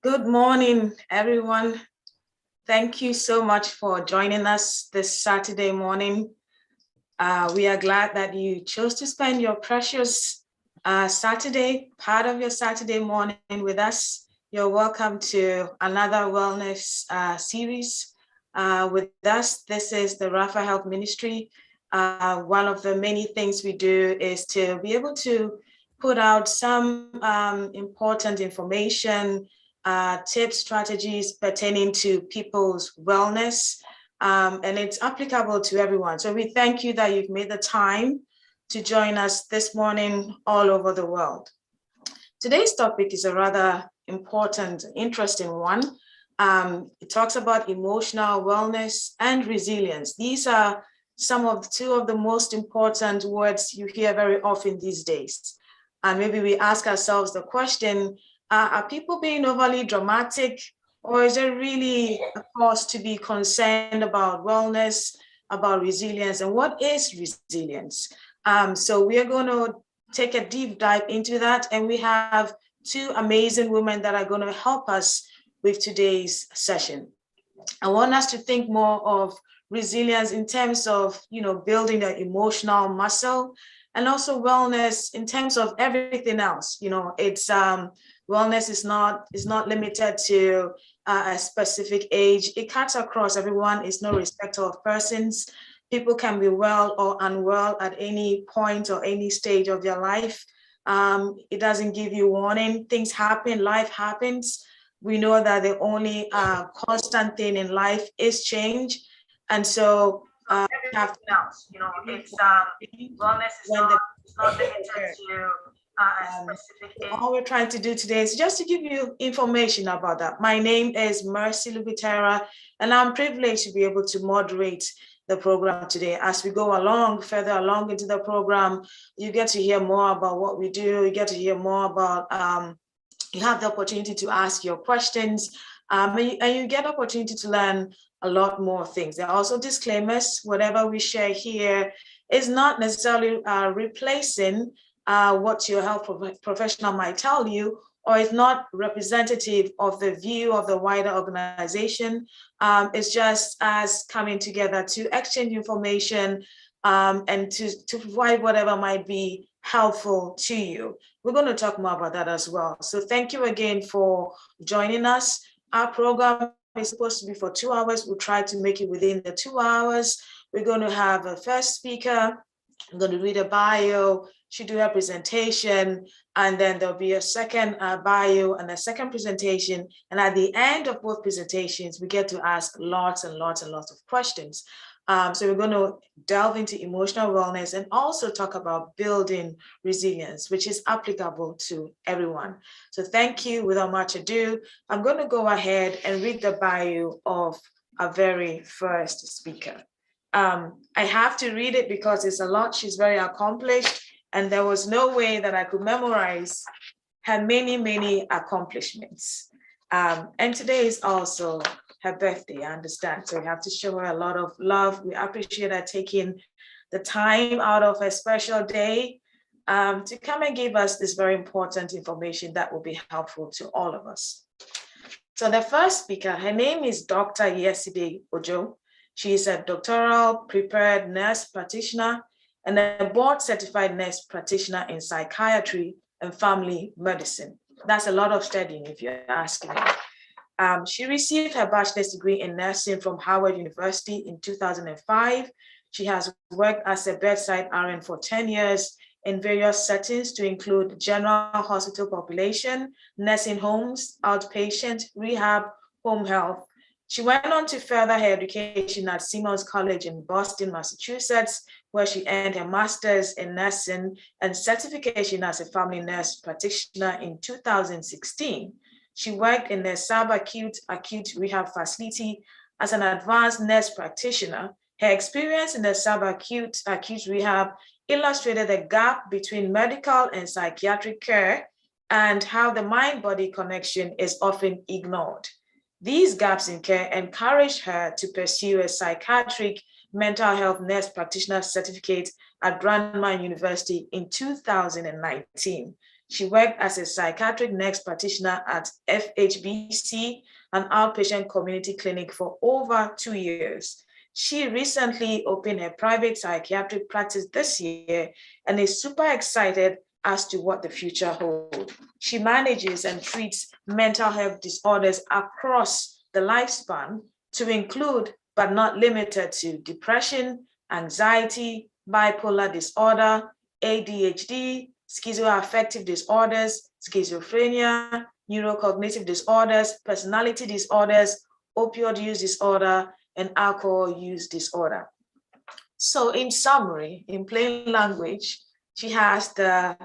Good morning, everyone. Thank you so much for joining us this Saturday morning. We are glad that you chose to spend your precious Saturday, part of your Saturday morning with us. You're welcome to another wellness series with us. This is the RAPHA Health Ministry. One of the many things we do is to be able to put out some important information, tips, strategies pertaining to people's wellness, and it's applicable to everyone. So we thank you that you've made the time to join us this morning all over the world. Today's topic is a rather important, interesting one. It talks about emotional wellness and resilience. These are two of the most important words you hear very often these days. And maybe we ask ourselves the question, are people being overly dramatic, or is there really a cause to be concerned about wellness, about resilience, and what is resilience? So we are going to take a deep dive into that, and we have two amazing women that are going to help us with today's session. I want us to think more of resilience in terms of, building the emotional muscle, and also wellness in terms of everything else. It's wellness is not limited to a specific age. It cuts across everyone. It's no respecter of persons. People can be well or unwell at any point or any stage of their life. It doesn't give you warning. Things happen, life happens. We know that the only constant thing in life is change. And so everything else, it's wellness is not limited to a specific age. All we're trying to do today is just to give you information about that. My name is Mercy Lubitera, and I'm privileged to be able to moderate the program today. As we go further along into the program, you get to hear more about what we do. You get to hear more about, you have the opportunity to ask your questions, and you get opportunity to learn a lot more things. There are also disclaimers. Whatever we share here is not necessarily replacing what your health professional might tell you, or is not representative of the view of the wider organization. It's just us coming together to exchange information and to provide whatever might be helpful to you. We're going to talk more about that as well. So thank you again for joining us. Our program is supposed to be for 2 hours. We'll try to make it within the 2 hours. We're going to have a first speaker. I'm going to read a bio. She do her presentation, and then there'll be a second bio and a second presentation. And at the end of both presentations, we get to ask lots and lots and lots of questions. So we're going to delve into emotional wellness and also talk about building resilience, which is applicable to everyone. So thank you. Without much ado, I'm going to go ahead and read the bio of our very first speaker. I have to read it because it's a lot. She's very accomplished, and there was no way that I could memorize her many, many accomplishments. And today is also her birthday, I understand. So we have to show her a lot of love. We appreciate her taking the time out of her special day to come and give us this very important information that will be helpful to all of us. So the first speaker, her name is Dr. Yeside Ojo. She is a doctoral prepared nurse practitioner and a board-certified nurse practitioner in psychiatry and family medicine. That's a lot of studying, if you're asking me. She received her bachelor's degree in nursing from Howard University in 2005. She has worked as a bedside RN for 10 years in various settings to include general hospital population, nursing homes, outpatient, rehab, home health. She went on to further her education at Simmons College in Boston, Massachusetts, where she earned her master's in nursing and certification as a family nurse practitioner in 2016. She worked in the subacute acute rehab facility as an advanced nurse practitioner. Her experience in the subacute acute rehab illustrated the gap between medical and psychiatric care and how the mind-body connection is often ignored. These gaps in care encouraged her to pursue a psychiatric mental health nurse practitioner certificate at Brandman University in 2019. She worked as a psychiatric nurse practitioner at FHBC, an outpatient community clinic, for over 2 years. She recently opened a private psychiatric practice this year and is super excited as to what the future holds. She manages and treats mental health disorders across the lifespan, to include but not limited to depression, anxiety, bipolar disorder, ADHD, schizoaffective disorders, schizophrenia, neurocognitive disorders, personality disorders, opioid use disorder, and alcohol use disorder. So in summary, in plain language, she has the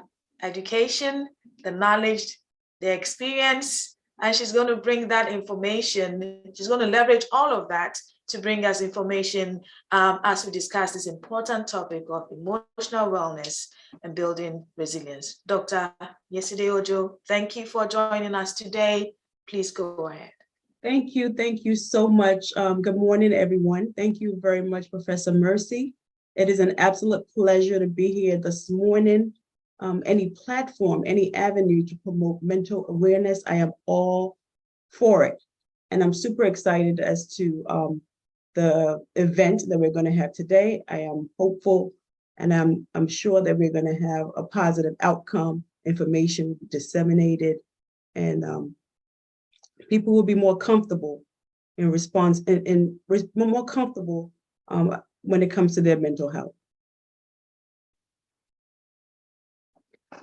education, the knowledge, the experience, and she's going to bring that information. She's going to leverage all of that to bring us information as we discuss this important topic of emotional wellness and building resilience. Dr. Yeside Ojo, thank you for joining us today. Please go ahead. Thank you so much. Good morning, everyone. Thank you very much, Professor Mercy. It is an absolute pleasure to be here this morning. Any platform, any avenue to promote mental awareness, I am all for it. And I'm super excited as to the event that we're going to have today. I am hopeful, and I'm sure that we're going to have a positive outcome, information disseminated, and people will be more comfortable in response and more comfortable when it comes to their mental health.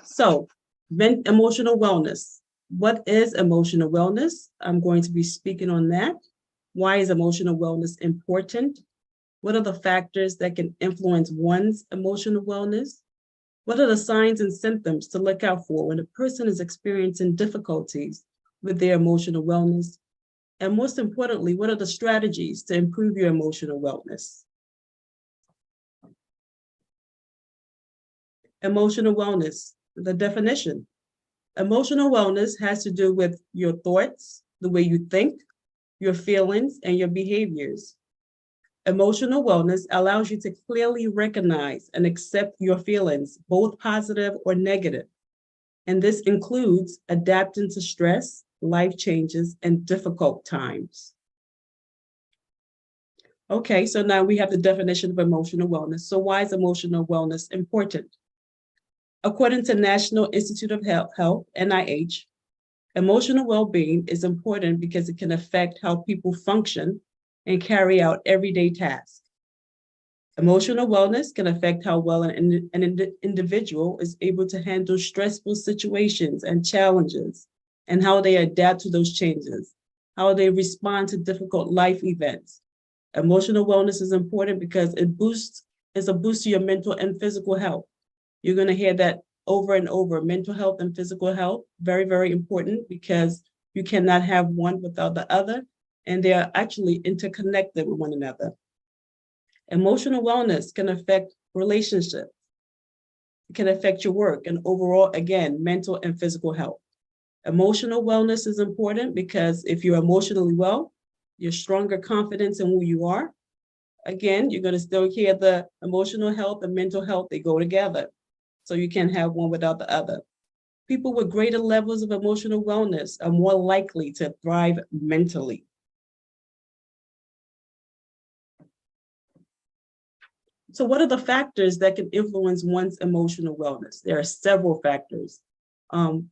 So, emotional wellness. What is emotional wellness? I'm going to be speaking on that. Why is emotional wellness important? What are the factors that can influence one's emotional wellness? What are the signs and symptoms to look out for when a person is experiencing difficulties with their emotional wellness? And most importantly, what are the strategies to improve your emotional wellness? Emotional wellness, the definition. Emotional wellness has to do with your thoughts, the way you think, your feelings, and your behaviors. Emotional wellness allows you to clearly recognize and accept your feelings, both positive or negative. And this includes adapting to stress, life changes, and difficult times. Okay, so now we have the definition of emotional wellness. So why is emotional wellness important? According to National Institute of Health, NIH, emotional well-being is important because it can affect how people function and carry out everyday tasks. Emotional wellness can affect how well an individual is able to handle stressful situations and challenges, and how they adapt to those changes, how they respond to difficult life events. Emotional wellness is important because it's a boost to your mental and physical health. You're going to hear that over and over. Mental health and physical health, very, very important, because you cannot have one without the other, and they are actually interconnected with one another. Emotional wellness can affect relationships. It can affect your work and overall, again, mental and physical health. Emotional wellness is important because if you're emotionally well, you're stronger confidence in who you are. Again, you're going to still hear the emotional health and mental health, they go together. So you can't have one without the other. People with greater levels of emotional wellness are more likely to thrive mentally. So what are the factors that can influence one's emotional wellness? There are several factors.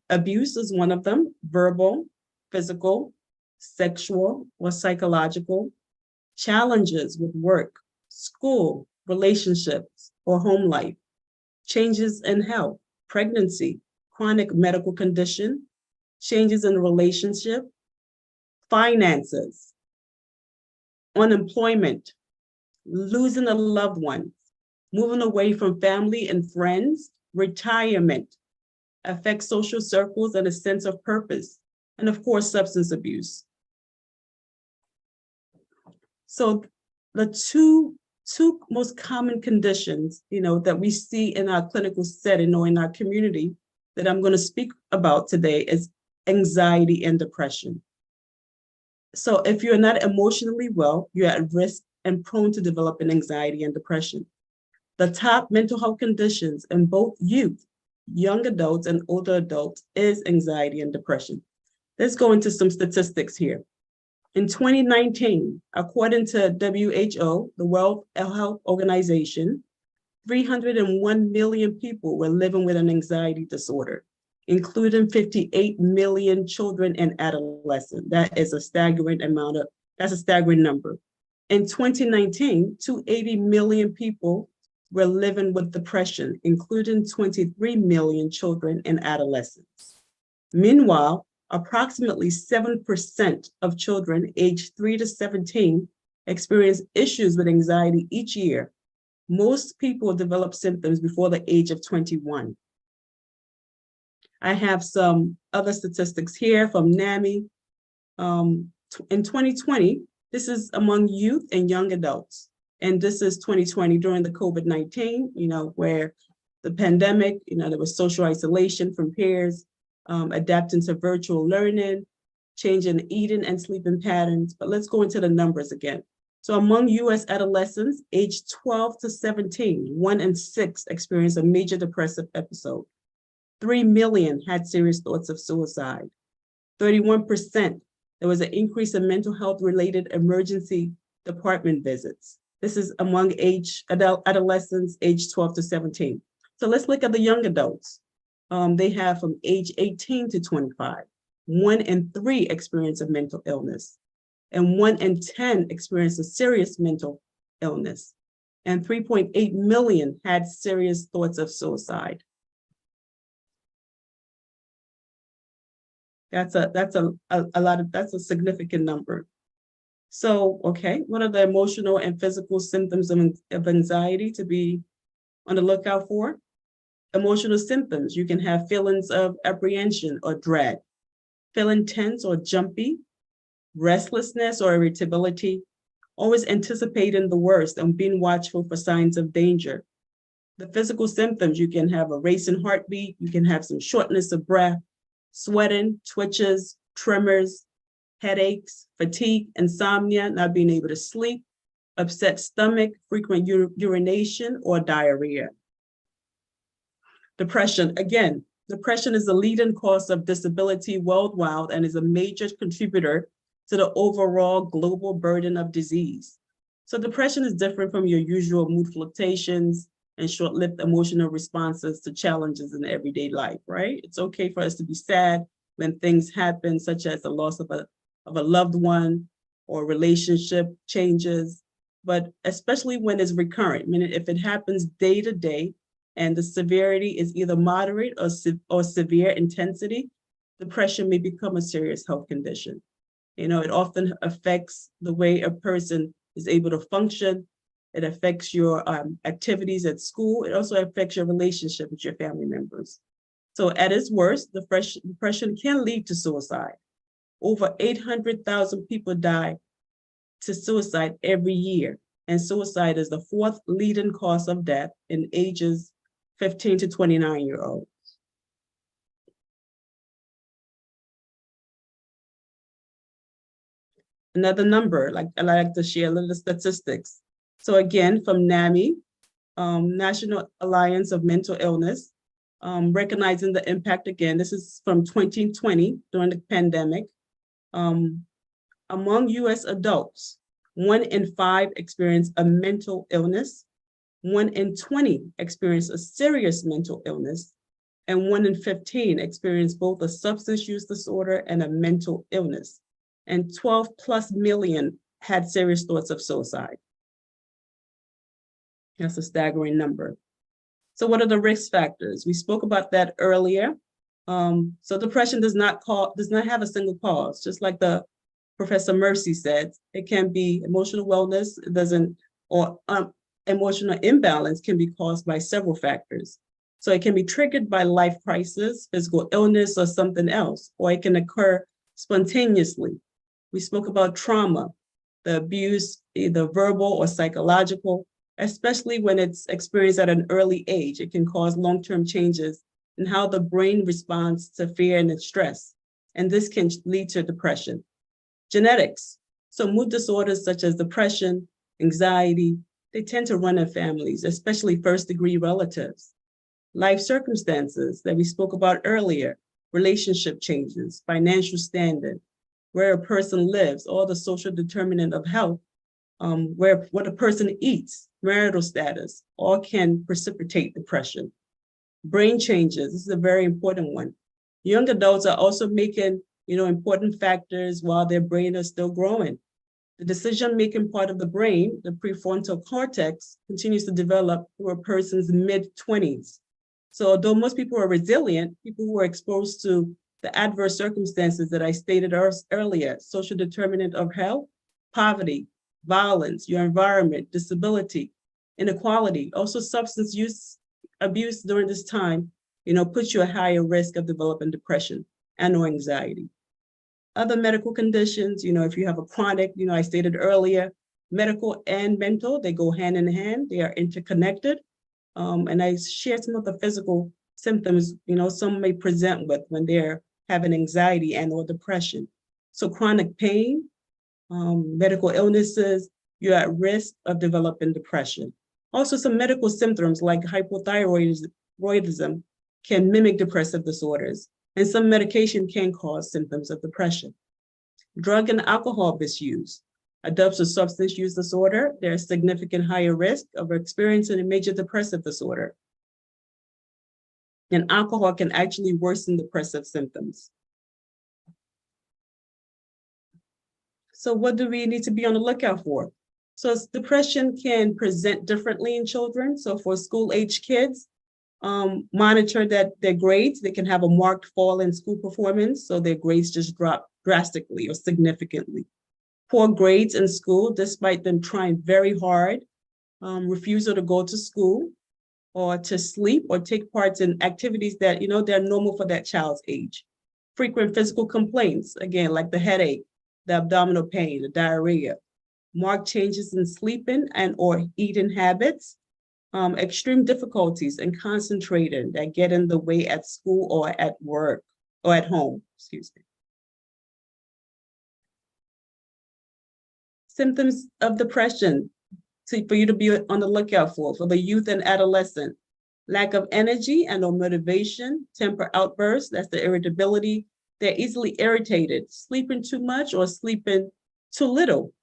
Abuse is one of them: verbal, physical, sexual, or psychological. Challenges with work, school, relationships, or home life. Changes in health, pregnancy, chronic medical condition, changes in relationship, finances, unemployment, losing a loved one, moving away from family and friends, retirement, affects social circles and a sense of purpose, and of course, substance abuse. So the two most common conditions, that we see in our clinical setting or in our community that I'm going to speak about today is anxiety and depression. So if you're not emotionally well, you're at risk and prone to developing anxiety and depression. The top mental health conditions in both youth young adults and older adults is anxiety and depression. Let's go into some statistics here. In 2019, according to WHO, the World Health Organization, 301 million people were living with an anxiety disorder, including 58 million children and adolescents. That's a staggering number. In 2019, 280 million people were living with depression, including 23 million children and adolescents. Meanwhile, approximately 7% of children aged 3 to 17 experience issues with anxiety each year. Most people develop symptoms before the age of 21. I have some other statistics here from NAMI. In 2020, this is among youth and young adults. And this is 2020 during the COVID-19, where the pandemic, there was social isolation from peers, adapting to virtual learning, changing eating and sleeping patterns. But let's go into the numbers again. So among US adolescents aged 12 to 17, 1 in 6 experienced a major depressive episode. 3 million had serious thoughts of suicide. 31%, there was an increase in mental health related emergency department visits. This is among adolescents aged 12 to 17. So let's look at the young adults. They have from age 18 to 25. 1 in 3 experience a mental illness, and 1 in 10 experience a serious mental illness, and 3.8 million had serious thoughts of suicide. That's a significant number. So, okay, what are the emotional and physical symptoms of anxiety to be on the lookout for? Emotional symptoms, you can have feelings of apprehension or dread, feeling tense or jumpy, restlessness or irritability, always anticipating the worst and being watchful for signs of danger. The physical symptoms, you can have a racing heartbeat, you can have some shortness of breath, sweating, twitches, tremors, headaches, fatigue, insomnia, not being able to sleep, upset stomach, frequent urination, or diarrhea. Depression, again, depression is the leading cause of disability worldwide and is a major contributor to the overall global burden of disease. So depression is different from your usual mood fluctuations and short-lived emotional responses to challenges in everyday life, right? It's okay for us to be sad when things happen, such as the loss of a loved one or relationship changes, but especially when it's recurrent, meaning if it happens day to day and the severity is either moderate or severe intensity, depression may become a serious health condition. It often affects the way a person is able to function. It affects your activities at school. It also affects your relationship with your family members. So at its worst, depression can lead to suicide. Over 800,000 people die to suicide every year, and suicide is the 4th leading cause of death in ages 15 to 29-year-olds. Another number, I like to share a little statistics. So again, from NAMI, National Alliance of Mental Illness, recognizing the impact again, this is from 2020 during the pandemic. Among US adults, 1 in 5 experience a mental illness, 1 in 20 experience a serious mental illness, and 1 in 15 experience both a substance use disorder and a mental illness. And 12 plus million had serious thoughts of suicide. That's a staggering number. So what are the risk factors? We spoke about that earlier. So depression does not have a single cause, just like the Professor Mercy said. It can be emotional wellness, emotional imbalance can be caused by several factors. So it can be triggered by life crisis, physical illness, or something else, or it can occur spontaneously. We spoke about trauma, the abuse, either verbal or psychological, especially when it's experienced at an early age. It can cause long-term changes in how the brain responds to fear and stress, and this can lead to depression. Genetics, so mood disorders such as depression, anxiety, they tend to run in families, especially first-degree relatives. life circumstances that we spoke about earlier, relationship changes, financial standing, where a person lives, all the social determinant of health, what a person eats, marital status, all can precipitate depression. Brain changes, this is a very important one. Young adults are also making, important factors while their brain is still growing. The decision-making part of the brain, the prefrontal cortex, continues to develop through a person's mid-20s. So although most people are resilient, people who are exposed to the adverse circumstances that I stated earlier, social determinant of health, poverty, violence, your environment, disability, inequality, also substance use abuse during this time, puts you at higher risk of developing depression and or anxiety. Other medical conditions, if you have a chronic, I stated earlier, medical and mental, they go hand in hand, they are interconnected. And I shared some of the physical symptoms, some may present with when they're having anxiety and or depression. So chronic pain, medical illnesses, you're at risk of developing depression. Also, some medical symptoms like hypothyroidism can mimic depressive disorders, and some medication can cause symptoms of depression. Drug and alcohol misuse. Adults with substance use disorder, there's significant higher risk of experiencing a major depressive disorder. And alcohol can actually worsen depressive symptoms. So what do we need to be on the lookout for? So depression can present differently in children. So for school-age kids, monitor that their grades, they can have a marked fall in school performance. So their grades just drop drastically or significantly. Poor grades in school, despite them trying very hard, refusal to go to school or to sleep or take part in activities that, they're normal for that child's age. Frequent physical complaints, again, like the headache, the abdominal pain, the diarrhea, marked changes in sleeping and or eating habits, extreme difficulties in concentrating that get in the way at school or at work or at home, excuse me. Symptoms of depression for you to be on the lookout for the youth and adolescent: lack of energy and or motivation, temper outbursts, that's the irritability. They're easily irritated, sleeping too much or sleeping too little,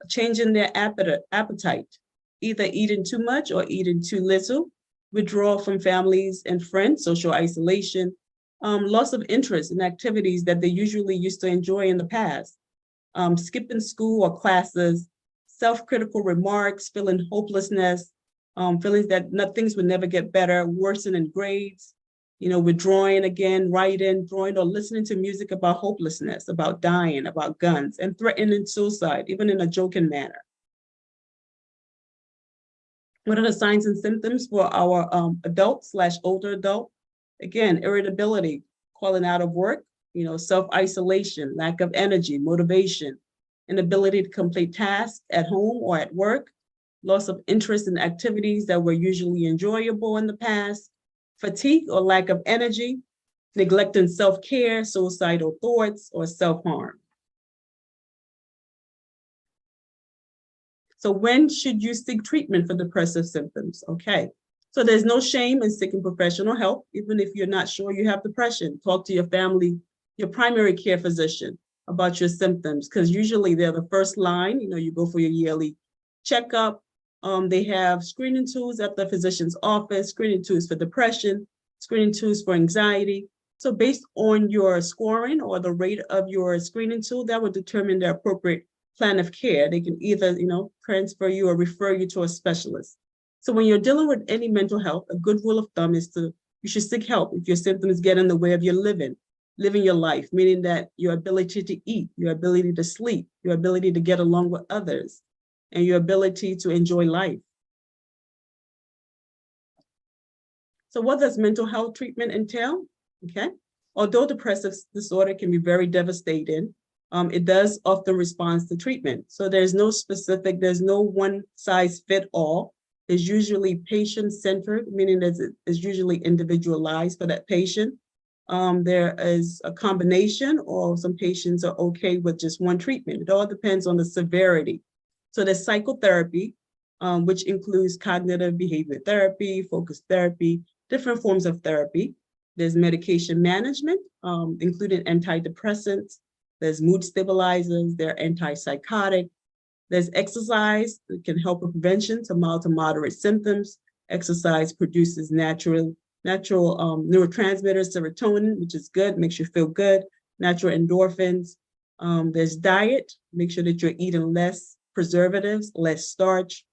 changing their appetite, either eating too much or eating too little, withdrawal from families and friends, social isolation, loss of interest in activities that they usually used to enjoy in the past, skipping school or classes, self-critical remarks, feeling hopelessness, feelings that things would never get better, worsening grades, withdrawing again, writing, drawing, or listening to music about hopelessness, about dying, about guns, and threatening suicide, even in a joking manner. What are the signs and symptoms for our adult/older adult? Again, irritability, calling out of work, self-isolation, lack of energy, motivation, inability to complete tasks at home or at work, loss of interest in activities that were usually enjoyable in the past, fatigue or lack of energy, neglecting self-care, suicidal thoughts, or self-harm. So when should you seek treatment for depressive symptoms? Okay, so there's no shame in seeking professional help, even if you're not sure you have depression. Talk to your family, your primary care physician about your symptoms, because usually they're the first line. You go for your yearly checkup. They have screening tools at the physician's office, screening tools for depression, screening tools for anxiety. So based on your scoring or the rate of your screening tool, that would determine the appropriate plan of care. They can either, transfer you or refer you to a specialist. So when you're dealing with any mental health, a good rule of thumb is you should seek help if your symptoms get in the way of your living your life, meaning that your ability to eat, your ability to sleep, your ability to get along with others, and your ability to enjoy life. So what does mental health treatment entail? Okay, although depressive disorder can be very devastating, it does often respond to treatment. So there's no one size fit all. It's usually patient-centered, meaning that it's usually individualized for that patient. There is a combination, or some patients are okay with just one treatment. It all depends on the severity. So there's psychotherapy, which includes cognitive behavior therapy, focus therapy, different forms of therapy. There's medication management, including antidepressants. There's mood stabilizers. They're antipsychotic. There's exercise that can help with prevention to mild to moderate symptoms. Exercise produces natural neurotransmitters, serotonin, which is good, makes you feel good, natural endorphins. There's diet, make sure that you're eating less preservatives, less starch.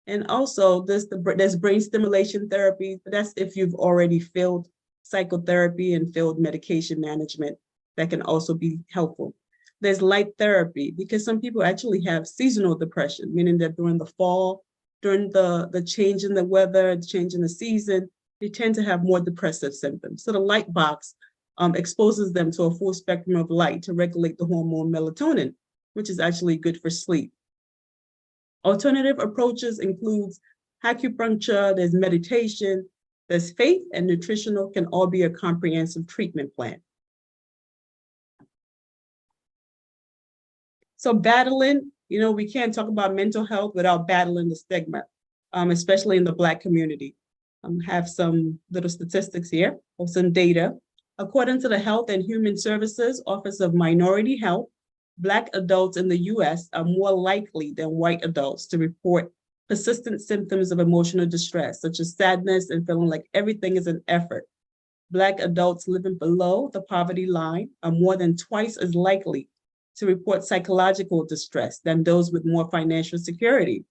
And also there's brain stimulation therapy, but that's if you've already failed psychotherapy and failed medication management, that can also be helpful. There's light therapy, because some people actually have seasonal depression, meaning that during the fall, during the change in the weather, the change in the season, they tend to have more depressive symptoms. So the light box exposes them to a full spectrum of light to regulate the hormone melatonin, which is actually good for sleep. Alternative approaches includes acupuncture, there's meditation, there's faith, and nutritional can all be a comprehensive treatment plan. So battling, we can't talk about mental health without battling the stigma, especially in the Black community. Have some little statistics here or some data. According to the Health and Human Services Office of Minority Health, Black adults in the US are more likely than white adults to report persistent symptoms of emotional distress, such as sadness and feeling like everything is an effort. Black adults living below the poverty line are more than twice as likely to report psychological distress than those with more financial security.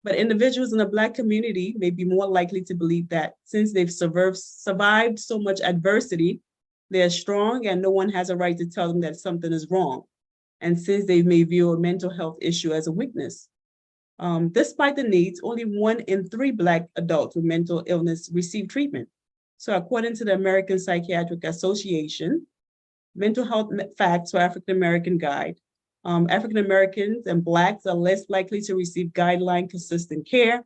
But individuals in the Black community may be more likely to believe that since they've survived so much adversity, they're strong and no one has a right to tell them that something is wrong. And since they may view a mental health issue as a weakness. Despite the needs, only 1 in 3 Black adults with mental illness receive treatment. So according to the American Psychiatric Association, Mental Health Facts for African American Guide, African Americans and Blacks are less likely to receive guideline consistent care,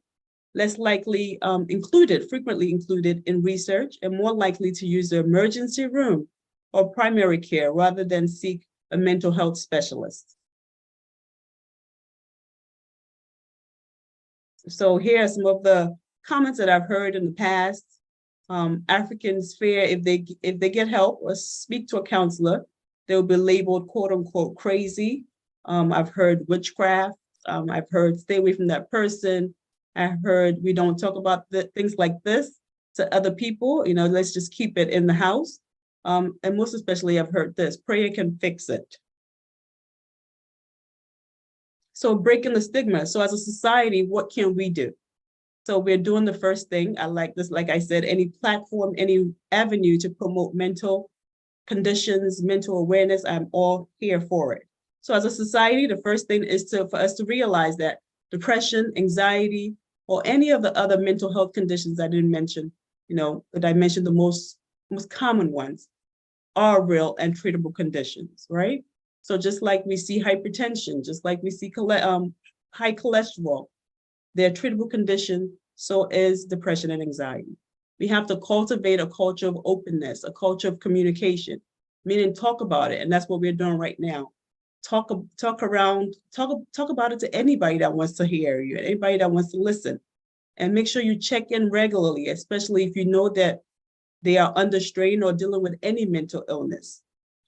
less likely frequently included in research, and more likely to use the emergency room or primary care rather than seek a mental health specialist. So here are some of the comments that I've heard in the past. Africans fear if they get help or speak to a counselor, they'll be labeled quote unquote crazy. I've heard witchcraft. I've heard stay away from that person. I've heard we don't talk about things like this to other people. Let's just keep it in the house. And most especially, I've heard this: prayer can fix it. So breaking the stigma. So as a society, what can we do? So we're doing the first thing. I like this, like I said, any platform, any avenue to promote mental conditions, mental awareness, I'm all here for it. So as a society, the first thing is for us to realize that depression, anxiety, or any of the other mental health conditions I didn't mention, that I mentioned the most common ones, are real and treatable conditions, right? So just like we see hypertension, just like we see high cholesterol, they're treatable condition, so is depression and anxiety. We have to cultivate a culture of openness, a culture of communication, meaning talk about it. And that's what we're doing right now. Talk about it to anybody that wants to hear you, anybody that wants to listen. And make sure you check in regularly, especially if you know that they are under strain or dealing with any mental illness.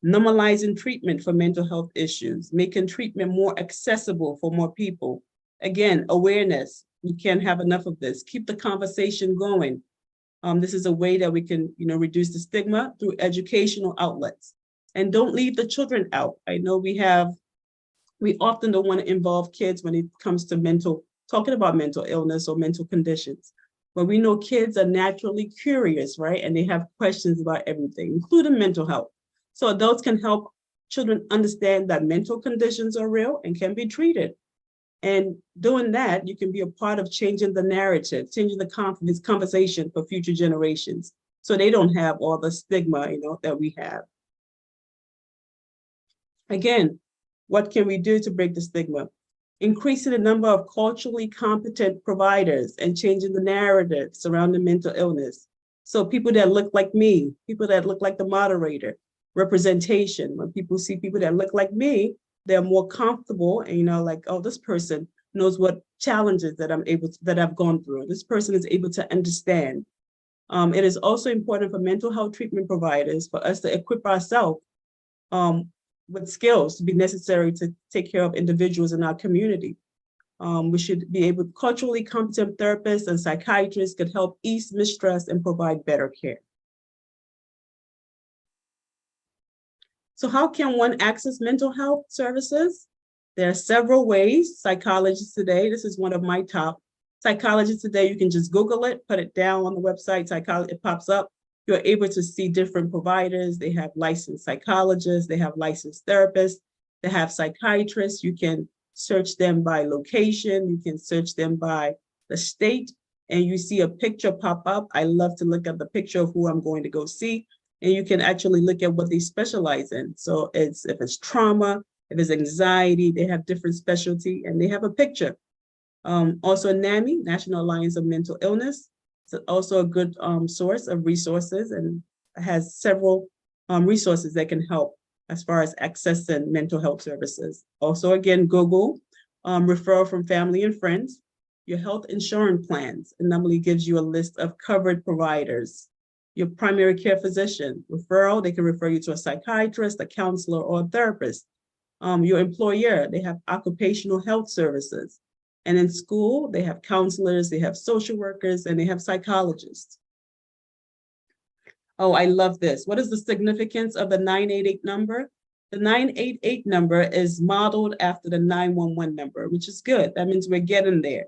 Normalizing treatment for mental health issues, making treatment more accessible for more people. Again, awareness. We can't have enough of this. Keep the conversation going. This is a way that we can, reduce the stigma through educational outlets. And don't leave the children out. I know we often don't want to involve kids when it comes to talking about mental illness or mental conditions. But we know kids are naturally curious, right? And they have questions about everything, including mental health. So adults can help children understand that mental conditions are real and can be treated. And doing that, you can be a part of changing the narrative, changing the conversation for future generations, so they don't have all the stigma, that we have. Again, what can we do to break the stigma? Increasing the number of culturally competent providers and changing the narrative surrounding mental illness. So people that look like me, people that look like the moderator, representation. When people see people that look like me, they're more comfortable and, like, oh, this person knows what challenges that I've gone through. This person is able to understand. It is also important for mental health treatment providers for us to equip ourselves with skills to be necessary to take care of individuals in our community. We should be able, culturally competent therapists and psychiatrists could help ease mistrust and provide better care. So how can one access mental health services? There are several ways. Psychologists Today, this is one of my top. Psychologists Today, you can just Google it, put it down on the website, psychology, it pops up. You're able to see different providers. They have licensed psychologists, they have licensed therapists, they have psychiatrists. You can search them by location, you can search them by the state, and you see a picture pop up. I love to look at the picture of who I'm going to go see, and you can actually look at what they specialize in. So if it's trauma, if it's anxiety, they have different specialty, and they have a picture. Also NAMI, National Alliance of Mental Illness, it's also a good source of resources and has several resources that can help as far as accessing mental health services. Also, again, Google, referral from family and friends, your health insurance plans. It normally gives you a list of covered providers. Your primary care physician, referral, they can refer you to a psychiatrist, a counselor, or a therapist. Your employer, they have occupational health services. And in school, they have counselors, they have social workers, and they have psychologists. Oh, I love this. What is the significance of the 988 number? The 988 number is modeled after the 911 number, which is good. That means we're getting there.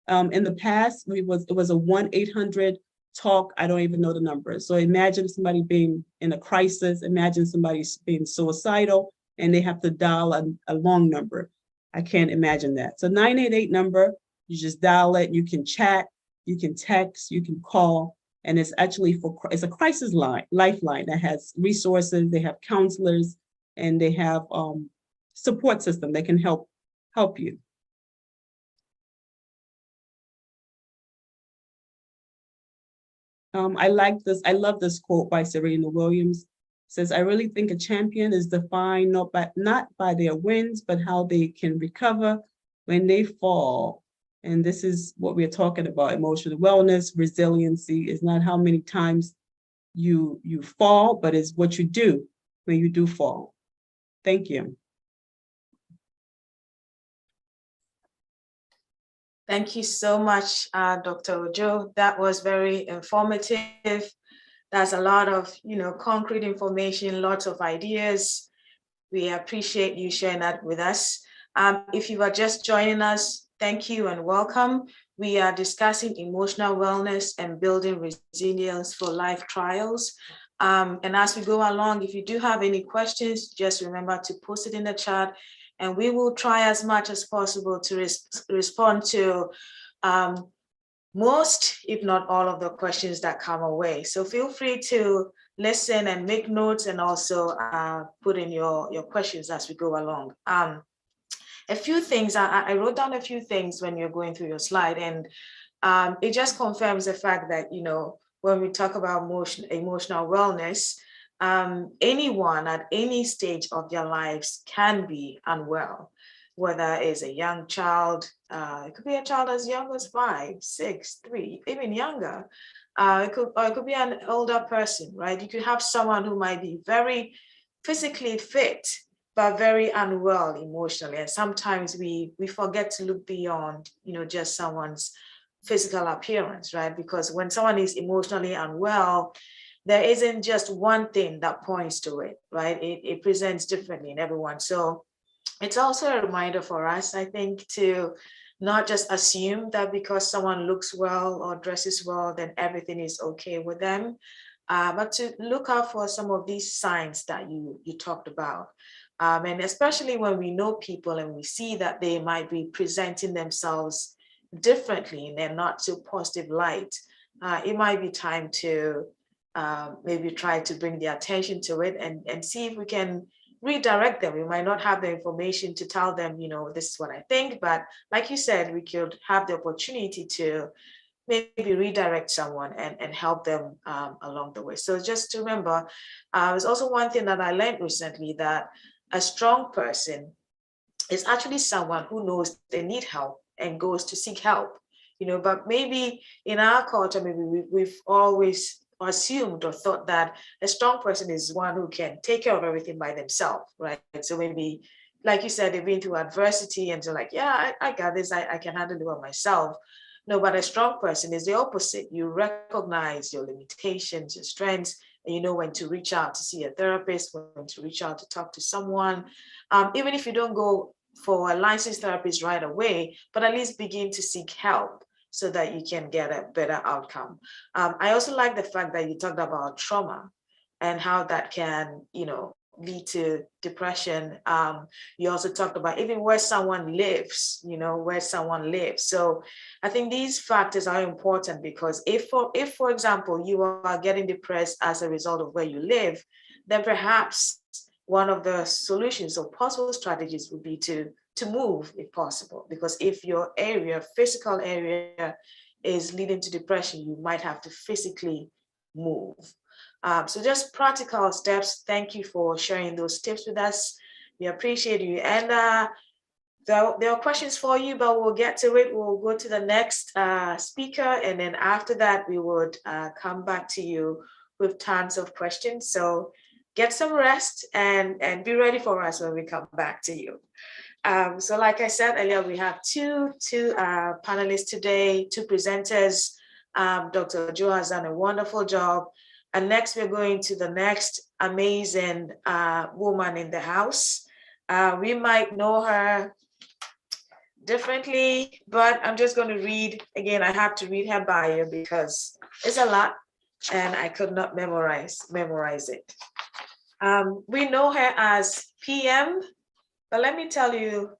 In the past, it was a 1-800 talk. I don't even know the number. So imagine somebody being in a crisis. Imagine somebody being suicidal, and they have to dial a long number. I can't imagine that. So 988 number, you just dial it. You can chat, you can text, you can call. And it's actually it's a crisis lifeline that has resources. They have counselors, and they have support system that can help you. I like this. I love this quote by Serena Williams. It says, "I really think a champion is defined not by their wins, but how they can recover when they fall." And this is what we're talking about. Emotional wellness, resiliency is not how many times you fall, but it's what you do when you do fall. Thank you. Thank you so much, Dr. Ojo. That was very informative. That's a lot of, concrete information, lots of ideas. We appreciate you sharing that with us. If you are just joining us, thank you and welcome. We are discussing emotional wellness and building resilience for life trials. And as we go along, if you do have any questions, just remember to post it in the chat, and we will try as much as possible to respond to most, if not all, of the questions that come our way. So feel free to listen and make notes, and also put in your questions as we go along. A few things, I wrote down a few things when you're going through your slide, and it just confirms the fact that, when we talk about emotional wellness, anyone at any stage of their lives can be unwell, whether it's a young child, it could be a child as young as 5, 6, 3, even younger. It could be an older person, right? You could have someone who might be very physically fit, but very unwell emotionally. And sometimes we forget to look beyond, just someone's physical appearance, right? Because when someone is emotionally unwell, there isn't just one thing that points to it, right? It presents differently in everyone. So it's also a reminder for us, I think, to not just assume that because someone looks well or dresses well, then everything is okay with them, but to look out for some of these signs that you talked about. And especially when we know people and we see that they might be presenting themselves differently in a not so positive light, it might be time to maybe try to bring the attention to it and see if we can redirect them. We might not have the information to tell them, this is what I think, but like you said, we could have the opportunity to maybe redirect someone and help them along the way. So just to remember, there's also one thing that I learned recently, that a strong person is actually someone who knows they need help and goes to seek help. but maybe in our culture, maybe we've always assumed or thought that a strong person is one who can take care of everything by themselves, right? So maybe, like you said, they've been through adversity and they're like, yeah, I got this, I can handle it by myself. No, but a strong person is the opposite. You recognize your limitations, your strengths, and you know when to reach out to see a therapist, when to reach out to talk to someone. Even if you don't go for a licensed therapist right away, but at least begin to seek help so that you can get a better outcome. I also like the fact that you talked about trauma and how that can, lead to depression. You also talked about even where someone lives, where someone lives. So I think these factors are important because if, for example, you are getting depressed as a result of where you live, then perhaps one of the solutions or possible strategies would be to move if possible. Because if your physical area is leading to depression, you might have to physically move. So just practical steps. Thank you for sharing those tips with us. We appreciate you. And there are questions for you, but we'll get to it. We'll go to the next speaker. And then after that, we would come back to you with tons of questions. So get some rest and be ready for us when we come back to you. So like I said earlier, we have two panelists today, two presenters. Dr. Jo has done a wonderful job. And next, we're going to the next amazing woman in the house. We might know her differently, but I'm just going to read, again, I have to read her bio because it's a lot and I could not memorize it. We know her as PM, but let me tell you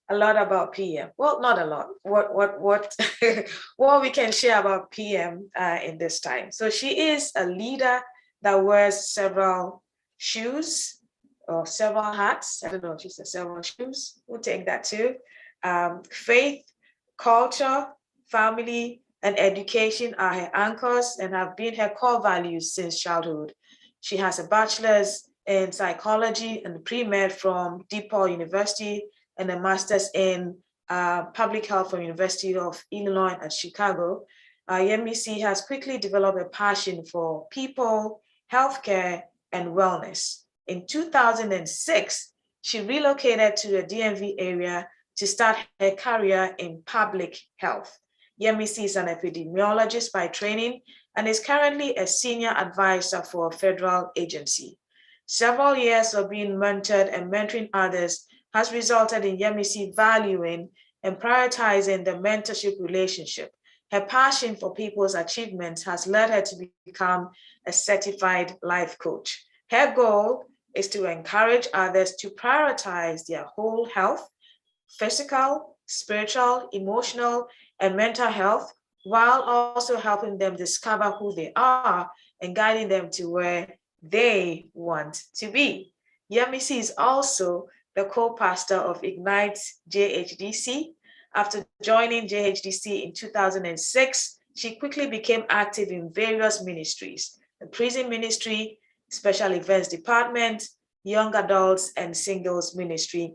a lot about PM. Well, not a lot. What we can share about PM in this time. So she is a leader that wears several shoes or several hats. I don't know if she said several shoes. We'll take that too. Faith, culture, family, and education are her anchors and have been her core values since childhood. She has a bachelor's in psychology and pre-med from DePaul University and a master's in public health from University of Illinois at Chicago. Yemisi has quickly developed a passion for people, healthcare, and wellness. In 2006, she relocated to the DMV area to start her career in public health. Yemisi is an epidemiologist by training and is currently a senior advisor for a federal agency. Several years of being mentored and mentoring others has resulted in Yemisi valuing and prioritizing the mentorship relationship. Her passion for people's achievements has led her to become a certified life coach. Her goal is to encourage others to prioritize their whole health, physical, spiritual, emotional, and mental health, while also helping them discover who they are and guiding them to where they want to be. Yemisi is also the co-pastor of Ignite JHDC. After joining JHDC in 2006, she quickly became active in various ministries: the prison ministry, special events department, young adults and singles ministry,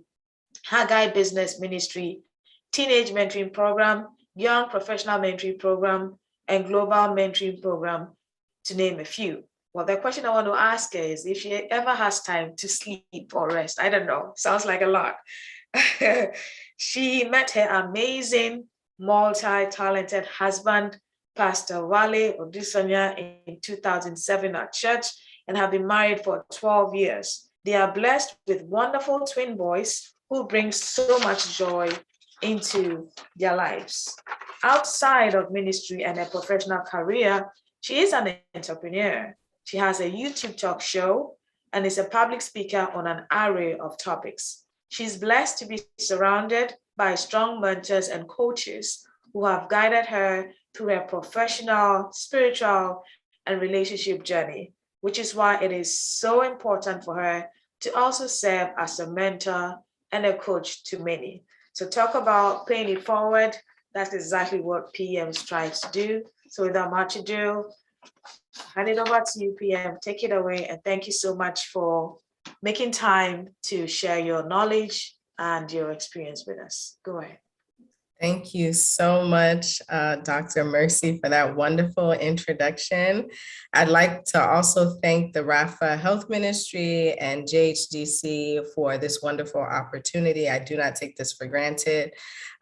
Haggai business ministry, teenage mentoring program, young professional mentoring program, and global mentoring program, to name a few. Well, the question I want to ask her is if she ever has time to sleep or rest. I don't know, sounds like a lot. She met her amazing, multi-talented husband, Pastor Wale Odusanya, in 2007 at church and have been married for 12 years. They are blessed with wonderful twin boys who bring so much joy into their lives. Outside of ministry and a professional career, she is an entrepreneur. She has a YouTube talk show and is a public speaker on an array of topics. She's blessed to be surrounded by strong mentors and coaches who have guided her through her professional, spiritual, and relationship journey, which is why it is so important for her to also serve as a mentor and a coach to many. So talk about paying it forward. That's exactly what PM strives to do. So without much ado, hand it over to you, PM. Take it away. And thank you so much for making time to share your knowledge and your experience with us. Go ahead. Thank you so much, Dr. Mercy, for that wonderful introduction. I'd like to also thank the RAPHA Health Ministry and JHDC for this wonderful opportunity. I do not take this for granted.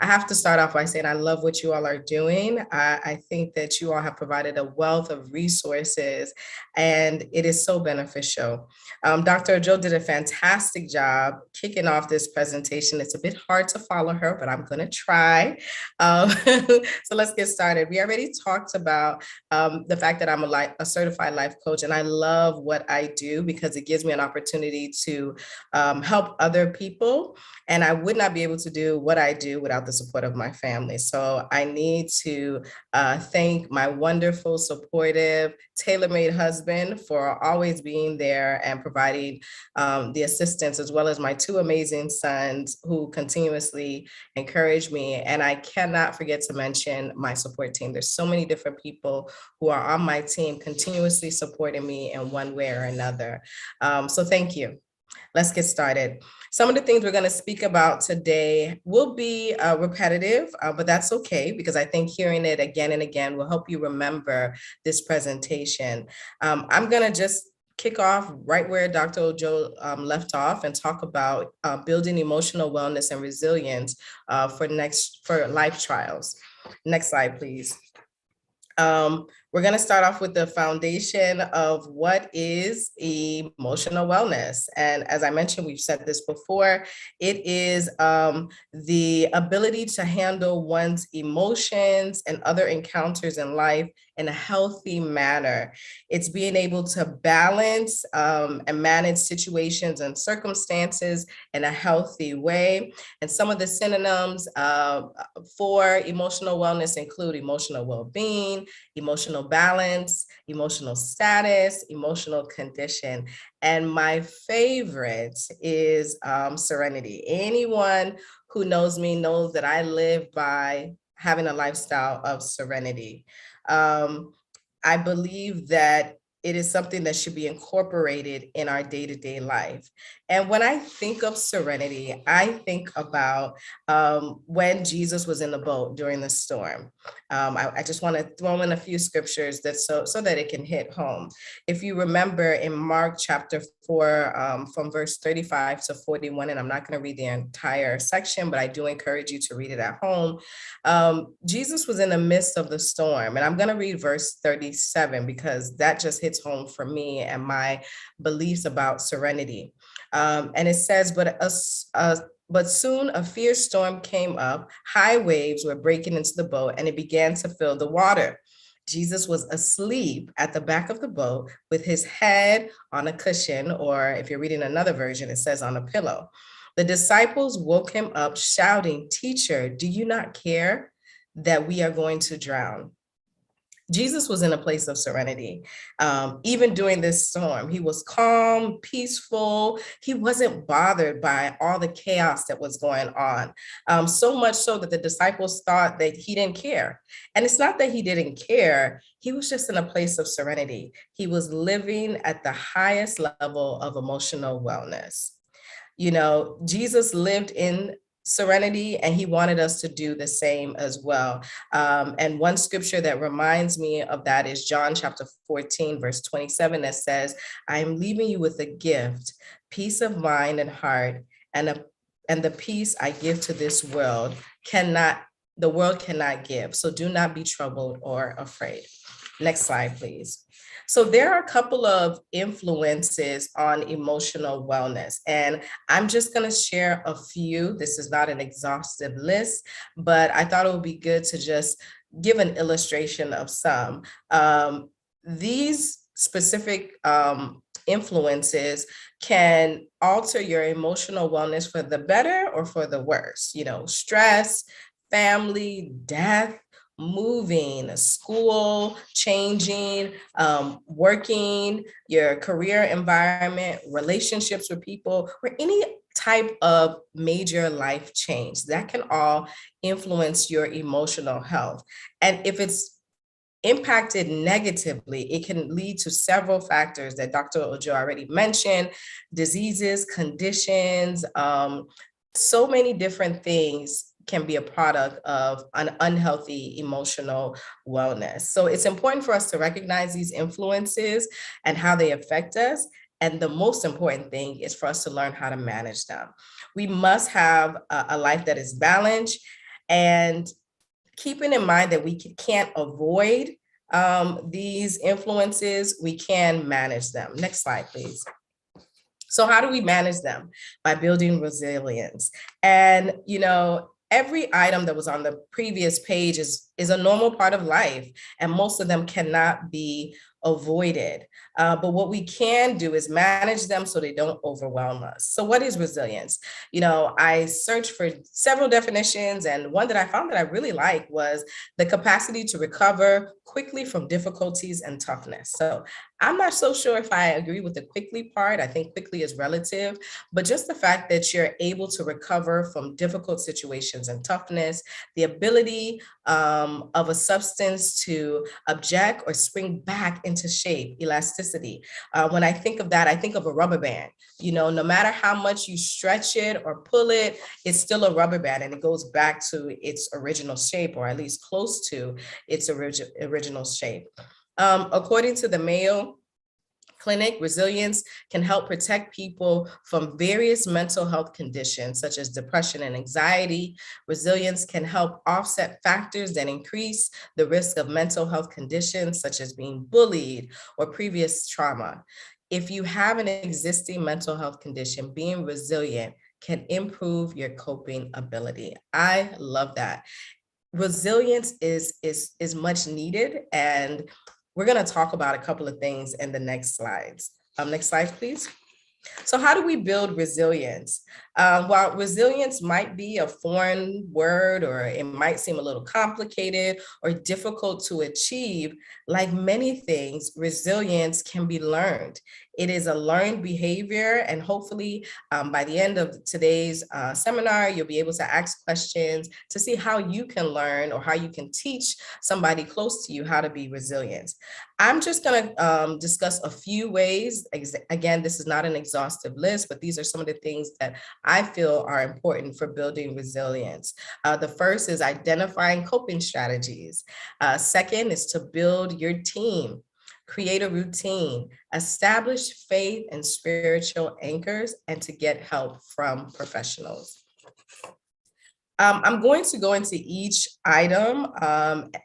I have to start off by saying I love what you all are doing. I think that you all have provided a wealth of resources, and it is so beneficial. Dr. Ojo did a fantastic job kicking off this presentation. It's a bit hard to follow her, but I'm going to try. So let's get started. We already talked about the fact that I'm a certified life coach, and I love what I do because it gives me an opportunity to help other people. And I would not be able to do what I do without the support of my family. So I need to thank my wonderful, supportive, tailor-made husband for always being there and providing the assistance, as well as my two amazing sons who continuously encourage me. And I cannot forget to mention my support team. There's so many different people who are on my team continuously supporting me in one way or another. So thank you. Let's get started. Some of the things we're going to speak about today will be repetitive, but that's okay, because I think hearing it again and again will help you remember this presentation. I'm going to just kick off right where Dr. Ojo left off and talk about building emotional wellness and resilience for life trials. Next slide, please. We're going to start off with the foundation of what is emotional wellness. And as I mentioned, we've said this before, it is the ability to handle one's emotions and other encounters in life in a healthy manner. It's being able to balance and manage situations and circumstances in a healthy way. And some of the synonyms for emotional wellness include emotional well-being, emotional balance, emotional status, emotional condition. And my favorite is serenity. Anyone who knows me knows that I live by having a lifestyle of serenity. I believe that it is something that should be incorporated in our day-to-day life. And when I think of serenity, I think about when Jesus was in the boat during the storm. I just want to throw in a few scriptures that so that it can hit home. If you remember in Mark chapter 4, from verse 35 to 41, and I'm not going to read the entire section, but I do encourage you to read it at home. Jesus was in the midst of the storm, and I'm going to read verse 37 because that just hits home for me and my beliefs about serenity. And it says, but soon a fierce storm came up, high waves were breaking into the boat, and it began to fill the water. Jesus was asleep at the back of the boat with his head on a cushion, or if you're reading another version, it says on a pillow. The disciples woke him up shouting, "Teacher, do you not care that we are going to drown?" Jesus was in a place of serenity. Even during this storm, he was calm, peaceful. He wasn't bothered by all the chaos that was going on. So much so that the disciples thought that he didn't care. And it's not that he didn't care. He was just in a place of serenity. He was living at the highest level of emotional wellness. You know, Jesus lived in serenity, and he wanted us to do the same as well. And one scripture that reminds me of that is John chapter 14, verse 27, that says, "I am leaving you with a gift, peace of mind and heart, and the peace I give to this world the world cannot give. So do not be troubled or afraid." Next slide, please. So there are a couple of influences on emotional wellness, and I'm just going to share a few. This is not an exhaustive list, but I thought it would be good to just give an illustration of some. These specific influences can alter your emotional wellness for the better or for the worse. You know, stress, family, death, moving, school, changing, working, your career environment, relationships with people, or any type of major life change that can all influence your emotional health. And if it's impacted negatively, it can lead to several factors that Dr. Ojo already mentioned: diseases, conditions, so many different things can be a product of an unhealthy emotional wellness. So it's important for us to recognize these influences and how they affect us. And the most important thing is for us to learn how to manage them. We must have a life that is balanced, and keeping in mind that we can't avoid these influences, we can manage them. Next slide, please. So how do we manage them? By building resilience. And, every item that was on the previous page is a normal part of life, and most of them cannot be avoided. But what we can do is manage them so they don't overwhelm us. So what is resilience? I searched for several definitions, and one that I found that I really liked was the capacity to recover quickly from difficulties and toughness. So I'm not so sure if I agree with the quickly part. I think quickly is relative, but just the fact that you're able to recover from difficult situations and toughness, the ability of a substance to object or spring back into shape, elasticity. When I think of that, I think of a rubber band. No matter how much you stretch it or pull it, it's still a rubber band, and it goes back to its original shape, or at least close to its original shape. According to the Mayo Clinic, resilience can help protect people from various mental health conditions, such as depression and anxiety. Resilience can help offset factors that increase the risk of mental health conditions, such as being bullied or previous trauma. If you have an existing mental health condition, being resilient can improve your coping ability. I love that. Resilience is much needed, and we're going to talk about a couple of things in the next slides. Next slide, please. So how do we build resilience? While resilience might be a foreign word, or it might seem a little complicated or difficult to achieve, like many things, resilience can be learned. It is a learned behavior, and hopefully by the end of today's seminar, you'll be able to ask questions to see how you can learn, or how you can teach somebody close to you how to be resilient. I'm just going to discuss a few ways. Again, this is not an exhaustive list, but these are some of the things that I feel are important for building resilience. The first is identifying coping strategies. Second is to build your team. Create a routine, establish faith and spiritual anchors, and to get help from professionals. I'm going to go into each item,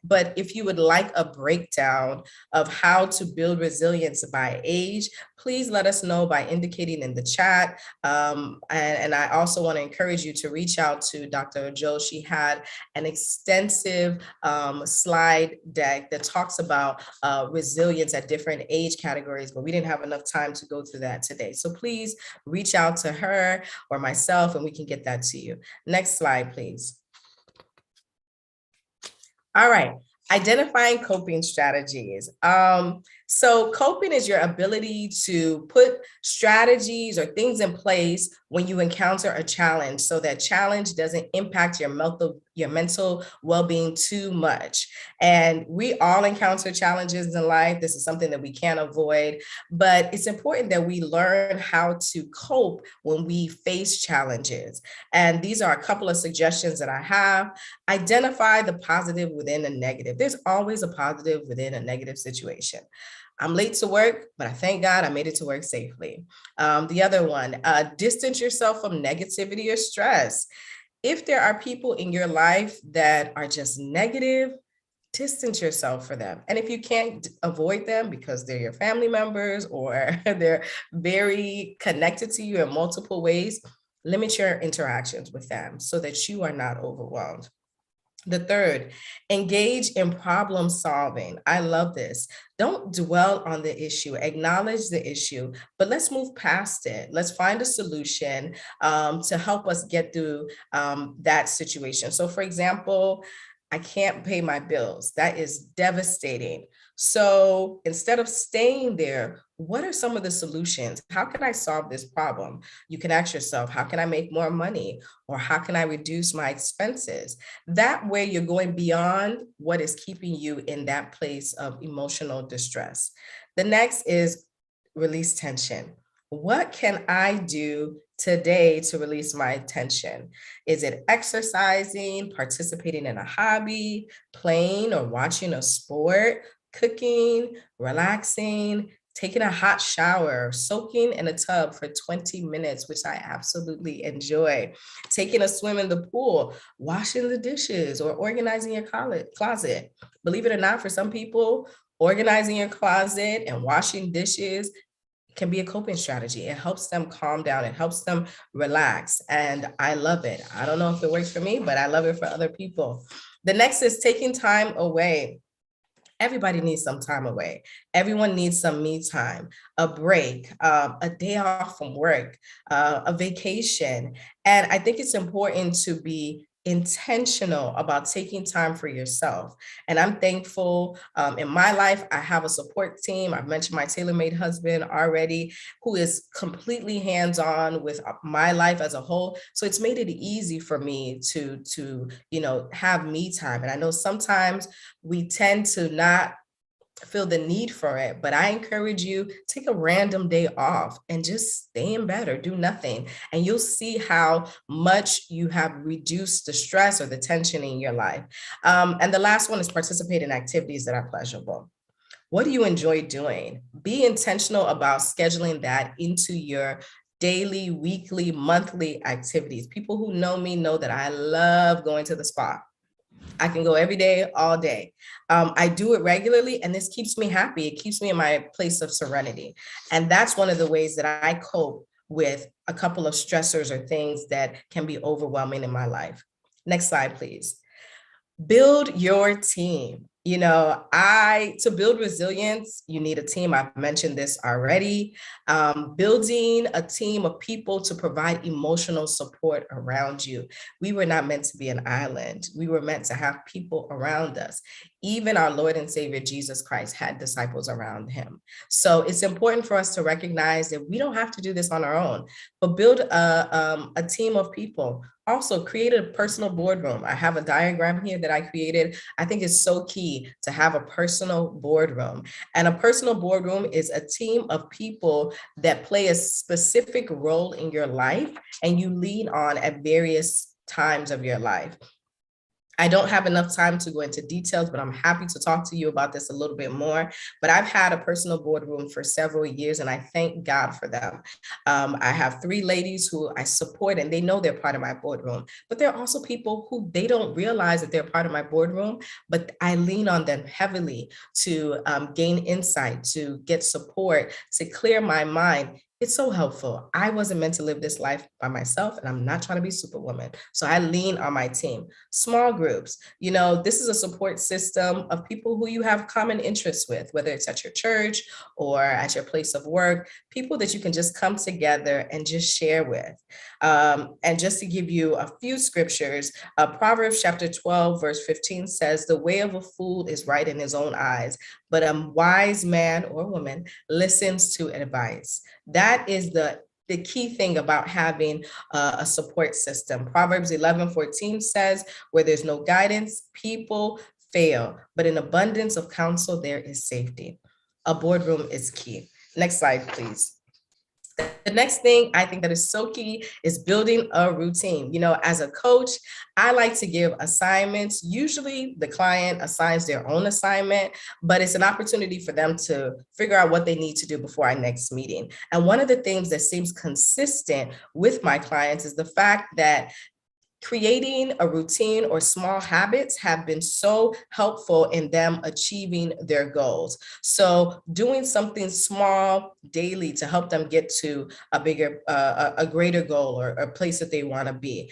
but if you would like a breakdown of how to build resilience by age, please let us know by indicating in the chat. And I also want to encourage you to reach out to Dr. Joe. She had an extensive slide deck that talks about resilience at different age categories, but we didn't have enough time to go through that today. So please reach out to her or myself, and we can get that to you. Next slide, please. All right, identifying coping strategies. So coping is your ability to put strategies or things in place when you encounter a challenge, so that challenge doesn't impact your mental well-being too much. And we all encounter challenges in life. This is something that we can't avoid, but it's important that we learn how to cope when we face challenges. And these are a couple of suggestions that I have. Identify the positive within a negative. There's always a positive within a negative situation. I'm late to work, but I thank God I made it to work safely. The other one, distance yourself from negativity or stress. If there are people in your life that are just negative, distance yourself from them. And if you can't avoid them because they're your family members, or they're very connected to you in multiple ways, limit your interactions with them so that you are not overwhelmed. The third, engage in problem solving. I love this. Don't dwell on the issue, acknowledge the issue, but let's move past it. Let's find a solution to help us get through that situation. So for example, I can't pay my bills. That is devastating. So instead of staying there, what are some of the solutions? How can I solve this problem? You can ask yourself, how can I make more money? Or how can I reduce my expenses? That way you're going beyond what is keeping you in that place of emotional distress. The next is release tension. What can I do today to release my tension? Is it exercising, participating in a hobby, playing or watching a sport, cooking, relaxing, taking a hot shower, soaking in a tub for 20 minutes, which I absolutely enjoy, taking a swim in the pool, washing the dishes, or organizing your closet? Believe it or not, for some people, organizing your closet and washing dishes can be a coping strategy. It helps them calm down. It helps them relax. And I love it. I don't know if it works for me, but I love it for other people. The next is taking time away. Everybody needs some time away. Everyone needs some me time, a break, a day off from work, a vacation. And I think it's important to be intentional about taking time for yourself. And I'm thankful in my life, I have a support team. I've mentioned my tailor-made husband already, who is completely hands-on with my life as a whole. So it's made it easy for me to have me time. And I know sometimes we tend to not feel the need for it, but I encourage you, take a random day off and just stay in bed or do nothing. And you'll see how much you have reduced the stress or the tension in your life. And the last one is participate in activities that are pleasurable. What do you enjoy doing? Be intentional about scheduling that into your daily, weekly, monthly activities. People who know me know that I love going to the spa. I can go every day, all day. I do it regularly, and this keeps me happy. It keeps me in my place of serenity. And that's one of the ways that I cope with a couple of stressors or things that can be overwhelming in my life. Next slide, please. Build your team. To build resilience, you need a team. I've mentioned this already. Building a team of people to provide emotional support around you. We were not meant to be an island. We were meant to have people around us. Even our Lord and Savior, Jesus Christ, had disciples around him. So it's important for us to recognize that we don't have to do this on our own, but build a team of people. Also, create a personal boardroom. I have a diagram here that I created. I think it's so key to have a personal boardroom. And a personal boardroom is a team of people that play a specific role in your life and you lean on at various times of your life. I don't have enough time to go into details, but I'm happy to talk to you about this a little bit more. But I've had a personal boardroom for several years, and I thank God for them. I have 3 ladies who I support, and they know they're part of my boardroom. But there are also people who they don't realize that they're part of my boardroom, but I lean on them heavily to gain insight, to get support, to clear my mind. It's so helpful. I wasn't meant to live this life by myself, and I'm not trying to be Superwoman. So I lean on my team. Small groups, this is a support system of people who you have common interests with, whether it's at your church or at your place of work, people that you can just come together and just share with. And just to give you a few scriptures, Proverbs chapter 12, verse 15 says, "The way of a fool is right in his own eyes, but a wise man or woman listens to advice." That is the key thing about having a support system. Proverbs 11:14 says, "Where there's no guidance, people fail, but in abundance of counsel, there is safety." A boardroom is key. Next slide, please. The next thing I think that is so key is building a routine. As a coach, I like to give assignments. Usually the client assigns their own assignment, but it's an opportunity for them to figure out what they need to do before our next meeting. And one of the things that seems consistent with my clients is the fact that creating a routine or small habits have been so helpful in them achieving their goals. So doing something small daily to help them get to a bigger, a greater goal or a place that they want to be.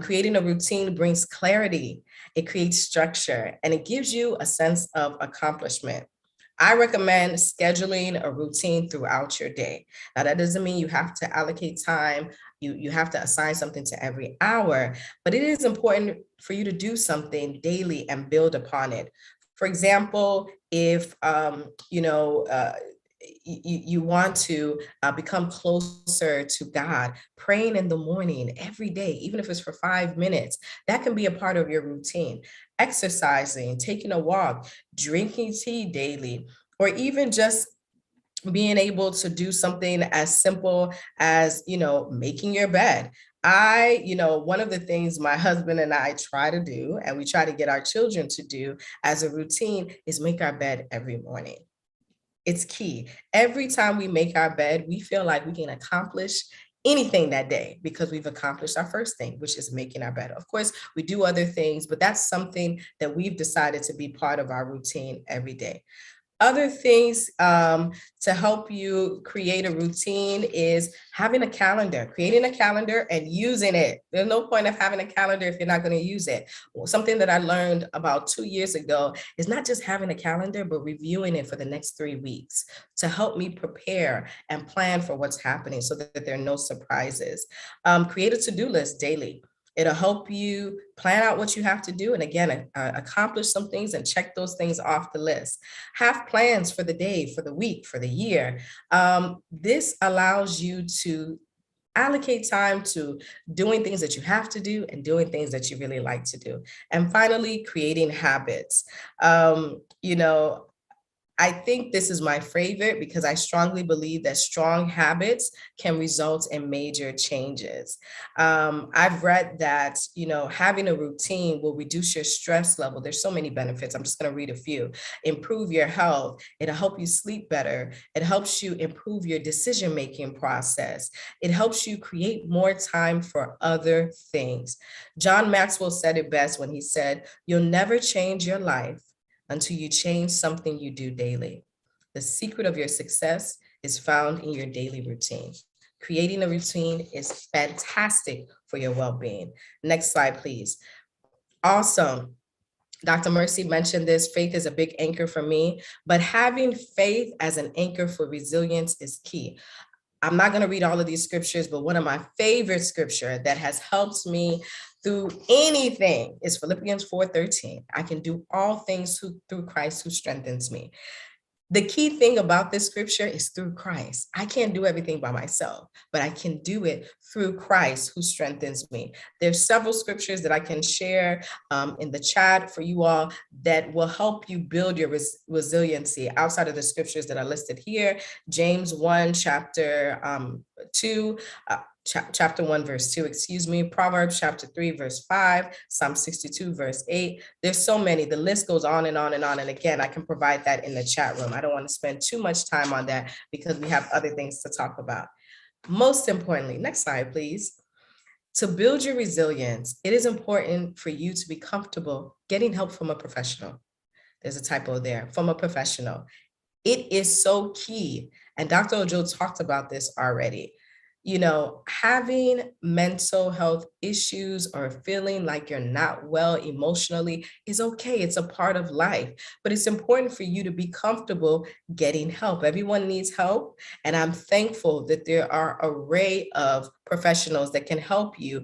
Creating a routine brings clarity, it creates structure, and it gives you a sense of accomplishment. I recommend scheduling a routine throughout your day. Now, that doesn't mean you have to allocate time. You have to assign something to every hour, but it is important for you to do something daily and build upon it. For example, if you want to become closer to God, praying in the morning every day, even if it's for 5 minutes, that can be a part of your routine. Exercising, taking a walk, drinking tea daily, or even just being able to do something as simple as, making your bed. One of the things my husband and I try to do, and we try to get our children to do as a routine, is make our bed every morning. It's key. Every time we make our bed, we feel like we can accomplish anything that day because we've accomplished our first thing, which is making our bed. Of course, we do other things, but that's something that we've decided to be part of our routine every day. Other things to help you create a routine is having a calendar, creating a calendar and using it. There's no point of having a calendar if you're not going to use it. Something that I learned about 2 years ago is not just having a calendar, but reviewing it for the next 3 weeks to help me prepare and plan for what's happening so that there are no surprises. Create a to-do list daily. It'll help you plan out what you have to do. And again, accomplish some things and check those things off the list. Have plans for the day, for the week, for the year. This allows you to allocate time to doing things that you have to do and doing things that you really like to do. And finally, creating habits. I think this is my favorite because I strongly believe that strong habits can result in major changes. I've read that, having a routine will reduce your stress level. There's so many benefits. I'm just going to read a few. Improve your health. It'll help you sleep better. It helps you improve your decision-making process. It helps you create more time for other things. John Maxwell said it best when he said, "You'll never change your life until you change something you do daily. The secret of your success is found in your daily routine." Creating a routine is fantastic for your well-being. Next slide, please. Awesome. Dr. Mercy mentioned this, faith is a big anchor for me, but having faith as an anchor for resilience is key. I'm not going to read all of these scriptures, but one of my favorite scripture that has helped me through anything is Philippians 4:13. I can do all things through Christ who strengthens me. The key thing about this scripture is through Christ. I can't do everything by myself, but I can do it through Christ who strengthens me. There's several scriptures that I can share in the chat for you all that will help you build your resiliency outside of the scriptures that are listed here. James 1, chapter 2, chapter 1, verse 2, Proverbs chapter 3, verse 5, Psalm 62, verse 8. There's so many. The list goes on and on and on. And again, I can provide that in the chat room. I don't want to spend too much time on that because we have other things to talk about. Most importantly, next slide, please. To build your resilience, it is important for you to be comfortable getting help from a professional. There's a typo there, from a professional. It is so key. And Dr. Ojo talked about this already. Having mental health issues or feeling like you're not well emotionally is okay. It's a part of life, but it's important for you to be comfortable getting help. Everyone needs help. And I'm thankful that there are an array of professionals that can help you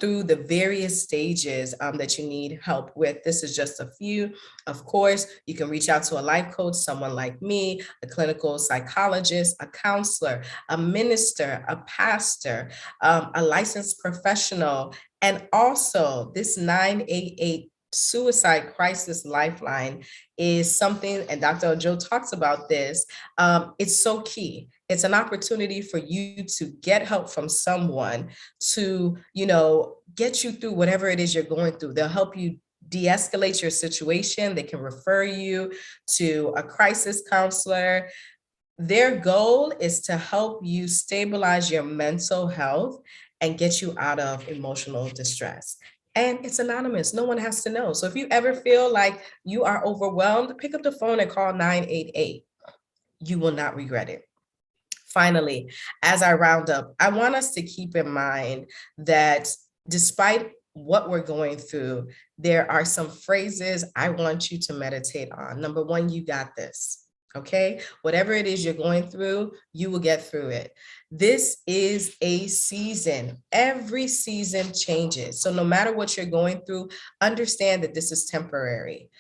through the various stages that you need help with. This is just a few. Of course, you can reach out to a life coach, someone like me, a clinical psychologist, a counselor, a minister, a pastor, a licensed professional, and also this 988 suicide crisis lifeline is something, and Dr. Ojo talks about this, it's so key. It's an opportunity for you to get help from someone to, get you through whatever it is you're going through. They'll help you de-escalate your situation. They can refer you to a crisis counselor. Their goal is to help you stabilize your mental health and get you out of emotional distress. And it's anonymous. No one has to know. So if you ever feel like you are overwhelmed, pick up the phone and call 988. You will not regret it. Finally, as I round up, I want us to keep in mind that despite what we're going through, there are some phrases I want you to meditate on. Number one, you got this. Okay, whatever it is you're going through, you will get through it. This is a season. Every season changes. So no matter what you're going through, understand that this is temporary.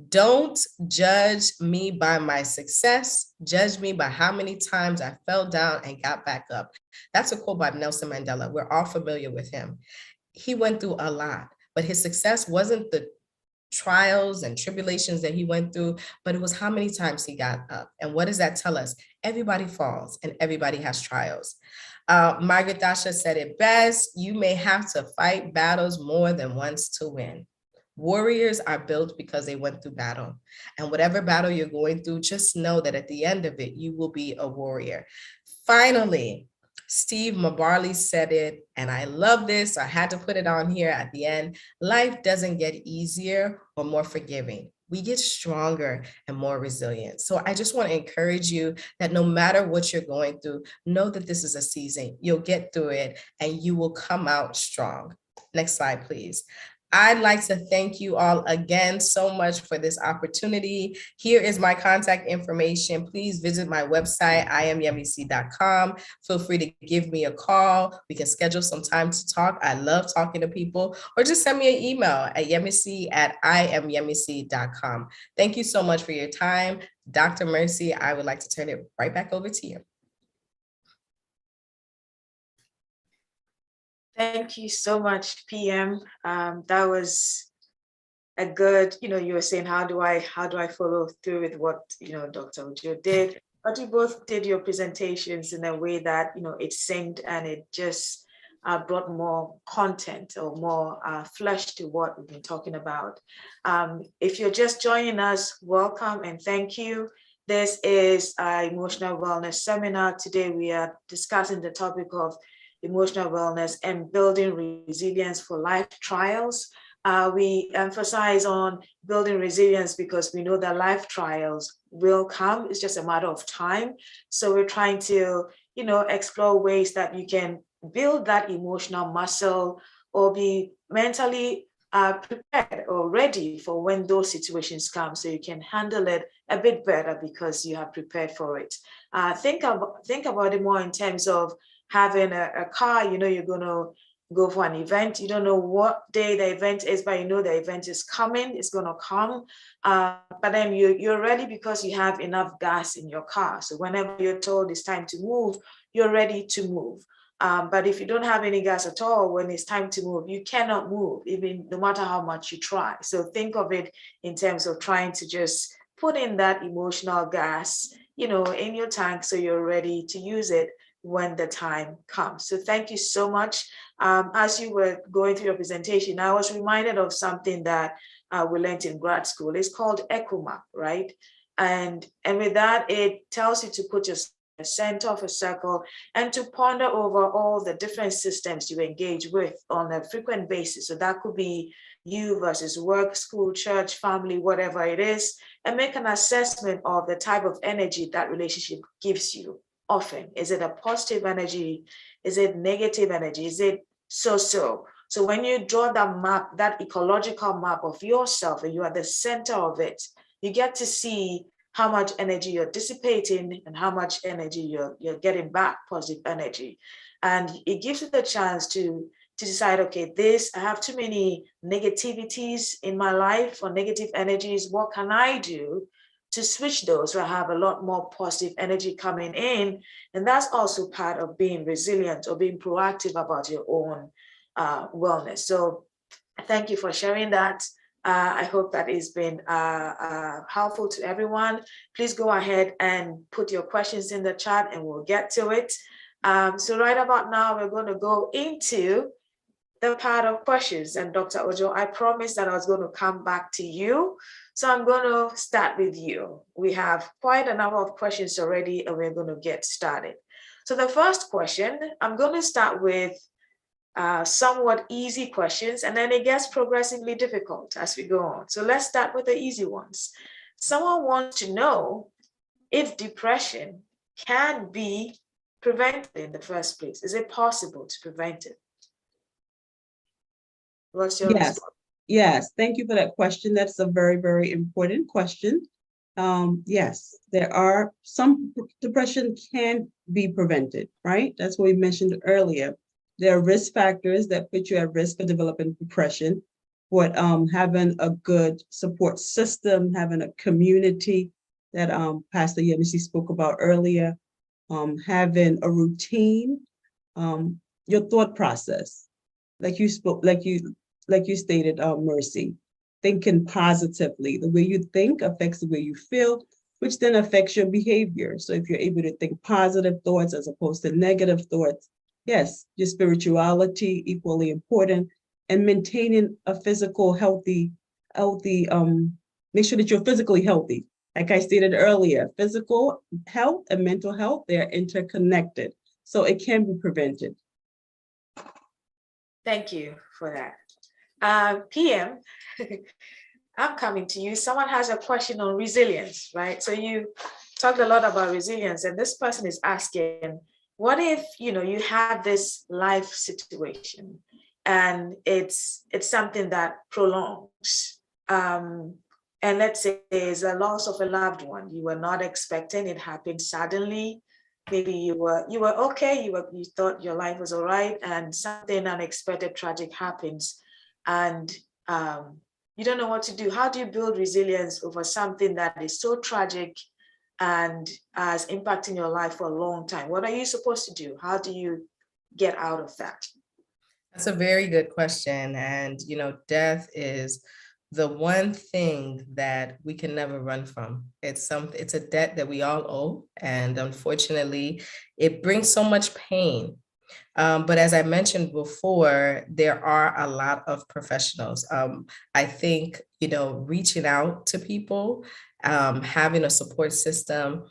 Don't judge me by my success. Judge me by how many times I fell down and got back up. That's a quote by Nelson Mandela. We're all familiar with him. He went through a lot, but his success wasn't the trials and tribulations that he went through, but it was how many times he got up. And what does that tell us? Everybody falls and everybody has trials. Margaret Thatcher said it best: you may have to fight battles more than once to win. Warriors are built because they went through battle. And whatever battle you're going through, just know that at the end of it, you will be a warrior. Finally, Steve Mabarley said it, and I love this, so I had to put it on here at the end. Life doesn't get easier or more forgiving. We get stronger and more resilient. So I just want to encourage you that no matter what you're going through, know that this is a season. You'll get through it and you will come out strong. Next slide, please. I'd like to thank you all again so much for this opportunity. Here is my contact information. Please visit my website, iamyemmyc.com. Feel free to give me a call. We can schedule some time to talk. I love talking to people, or just send me an email at yemmyc@iamyemmyc.com. Thank you so much for your time. Dr. Mercy, I would like to turn it right back over to you. Thank you so much, PM. That was a good, you were saying, how do I follow through with what, Dr. Ojo did? But you both did your presentations in a way that, it synced and it just brought more content or more flesh to what we've been talking about. If you're just joining us, welcome and thank you. This is our emotional wellness seminar. Today, we are discussing the topic of emotional wellness and building resilience for life trials. We emphasize on building resilience because we know that life trials will come. It's just a matter of time. So we're trying to, explore ways that you can build that emotional muscle or be mentally prepared or ready for when those situations come, so you can handle it a bit better because you have prepared for it. Think about it more in terms of having a car. You're going to go for an event. You don't know what day the event is, but the event is coming. It's going to come. But then you're ready because you have enough gas in your car. So whenever you're told it's time to move, you're ready to move. But if you don't have any gas at all, when it's time to move, you cannot move, even no matter how much you try. So think of it in terms of trying to just put in that emotional gas, in your tank, so you're ready to use it when the time comes. So thank you so much. As you were going through your presentation, I was reminded of something that we learned in grad school. It's called Echo Map, right? And with that, it tells you to put your center of a circle and to ponder over all the different systems you engage with on a frequent basis. So that could be you versus work, school, church, family, whatever it is, and make an assessment of the type of energy that relationship gives you. Often, is it a positive energy? Is it negative energy? Is it so-so? So when you draw that map, that ecological map of yourself, and you are the center of it, you get to see how much energy you're dissipating and how much energy you're getting back, positive energy. And it gives you the chance to decide, okay, I have too many negativities in my life or negative energies. What can I do to switch those, so I have a lot more positive energy coming in? And that's also part of being resilient or being proactive about your own wellness. So thank you for sharing that. I hope that has been helpful to everyone. Please go ahead and put your questions in the chat and we'll get to it. So right about now, we're going to go into the part of questions. And Dr. Ojo, I promised that I was going to come back to you. So I'm going to start with you. We have quite a number of questions already, and we're going to get started. So the first question, I'm going to start with somewhat easy questions, and then it gets progressively difficult as we go on. So let's start with the easy ones. Someone wants to know if depression can be prevented in the first place. Is it possible to prevent it? What's your response? Yes, thank you for that question. That's a very, very important question. Yes, there are some depression can be prevented, right? That's what we mentioned earlier. There are risk factors that put you at risk of developing depression, but having a good support system, having a community that Pastor Yemisi spoke about earlier, having a routine, your thought process, like you stated, Mercy, thinking positively. The way you think affects the way you feel, which then affects your behavior. So if you're able to think positive thoughts as opposed to negative thoughts, yes, your spirituality equally important, and maintaining a physical healthy, make sure that you're physically healthy. Like I stated earlier, physical health and mental health, they're interconnected. So it can be prevented. Thank you for that. PM, I'm coming to you. Someone has a question on resilience, right? So you talked a lot about resilience, and this person is asking, what if you have this life situation and it's something that prolongs? And let's say it's a loss of a loved one. You were not expecting, it happened suddenly. Maybe you were okay, you thought your life was all right, and something unexpected, tragic happens, and you don't know what to do. How do you build resilience over something that is so tragic and is impacting your life for a long time? What are you supposed to do? How do you get out of that? That's a very good question. And, death is the one thing that we can never run from. It's a debt that we all owe. And unfortunately, it brings so much pain. But as I mentioned before, there are a lot of professionals. I think, reaching out to people, having a support system,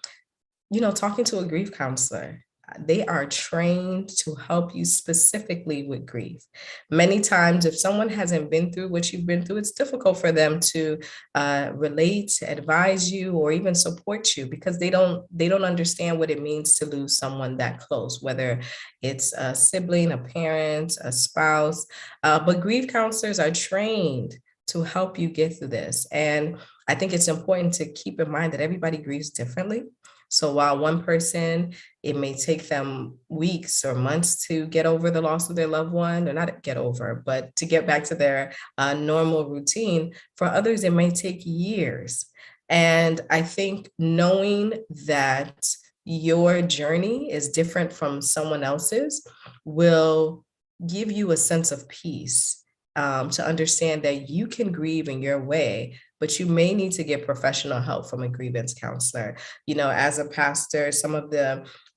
talking to a grief counselor. They are trained to help you specifically with grief. Many times, if someone hasn't been through what you've been through, it's difficult for them to relate, advise you, or even support you because they don't understand what it means to lose someone that close, whether it's a sibling, a parent, a spouse. But grief counselors are trained to help you get through this. And I think it's important to keep in mind that everybody grieves differently. So while one person, it may take them weeks or months to get over the loss of their loved one, or not get over, but to get back to their normal routine, for others, it may take years. And I think knowing that your journey is different from someone else's will give you a sense of peace, to understand that you can grieve in your way, but you may need to get professional help from a grievance counselor. As a pastor,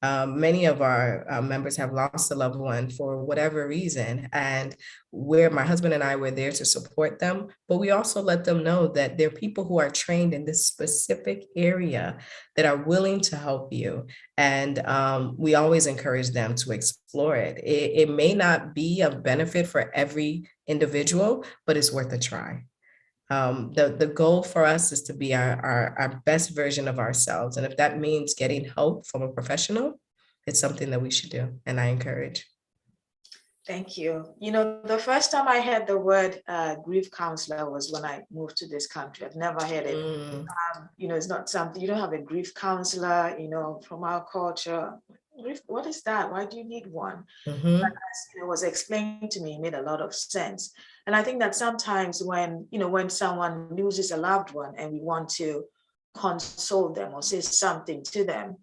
many of our members have lost a loved one for whatever reason. And where my husband and I were there to support them, but we also let them know that there are people who are trained in this specific area that are willing to help you. And we always encourage them to explore it. It may not be of benefit for every individual, but it's worth a try. The goal for us is to be our best version of ourselves. And if that means getting help from a professional, it's something that we should do. And I encourage. Thank you. The first time I heard the word grief counselor was when I moved to this country. I've never heard it. It's not something, you don't have a grief counselor, from our culture. Grief, what is that? Why do you need one? Mm-hmm. But as it was explained to me, it made a lot of sense. And I think that sometimes when someone loses a loved one and we want to console them or say something to them,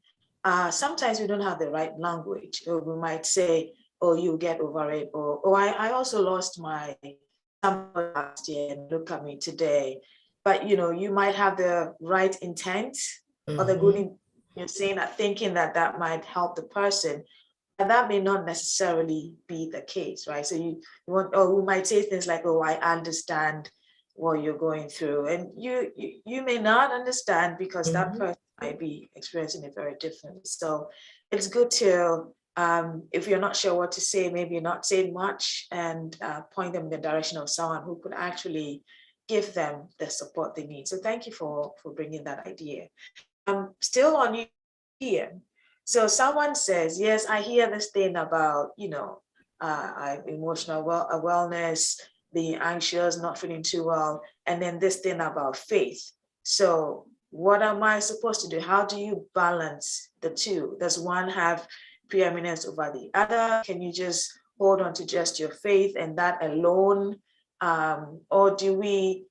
sometimes we don't have the right language. Or we might say, oh, you get over it, or oh, I also lost my son last year and look at me today. But you might have the right intent, or the good, you're saying that, thinking that might help the person, and that may not necessarily be the case, right? So you want, or we might say things like, oh, I understand what you're going through, and you may not understand because that person might be experiencing it very differently. So it's good to, if you're not sure what to say, maybe not say much, and point them in the direction of someone who could actually give them the support they need. So thank you for bringing that idea. Still on you here. So someone says, yes, I hear this thing about, emotional wellness, being anxious, not feeling too well, and then this thing about faith. So what am I supposed to do? How do you balance the two? Does one have preeminence over the other? Can you just hold on to just your faith and that alone? Or do we,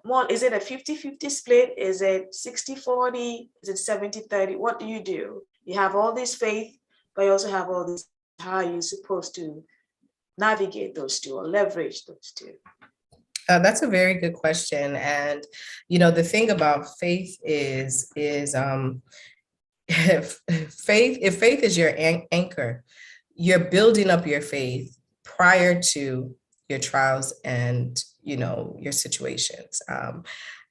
more, is it a 50-50 split? Is it 60-40? Is it 70-30? What do? You have all this faith, but you also have all this. How are you supposed to navigate those two or leverage those two? That's a very good question. And, the thing about faith is if faith is your anchor, you're building up your faith prior to your trials and, your situations.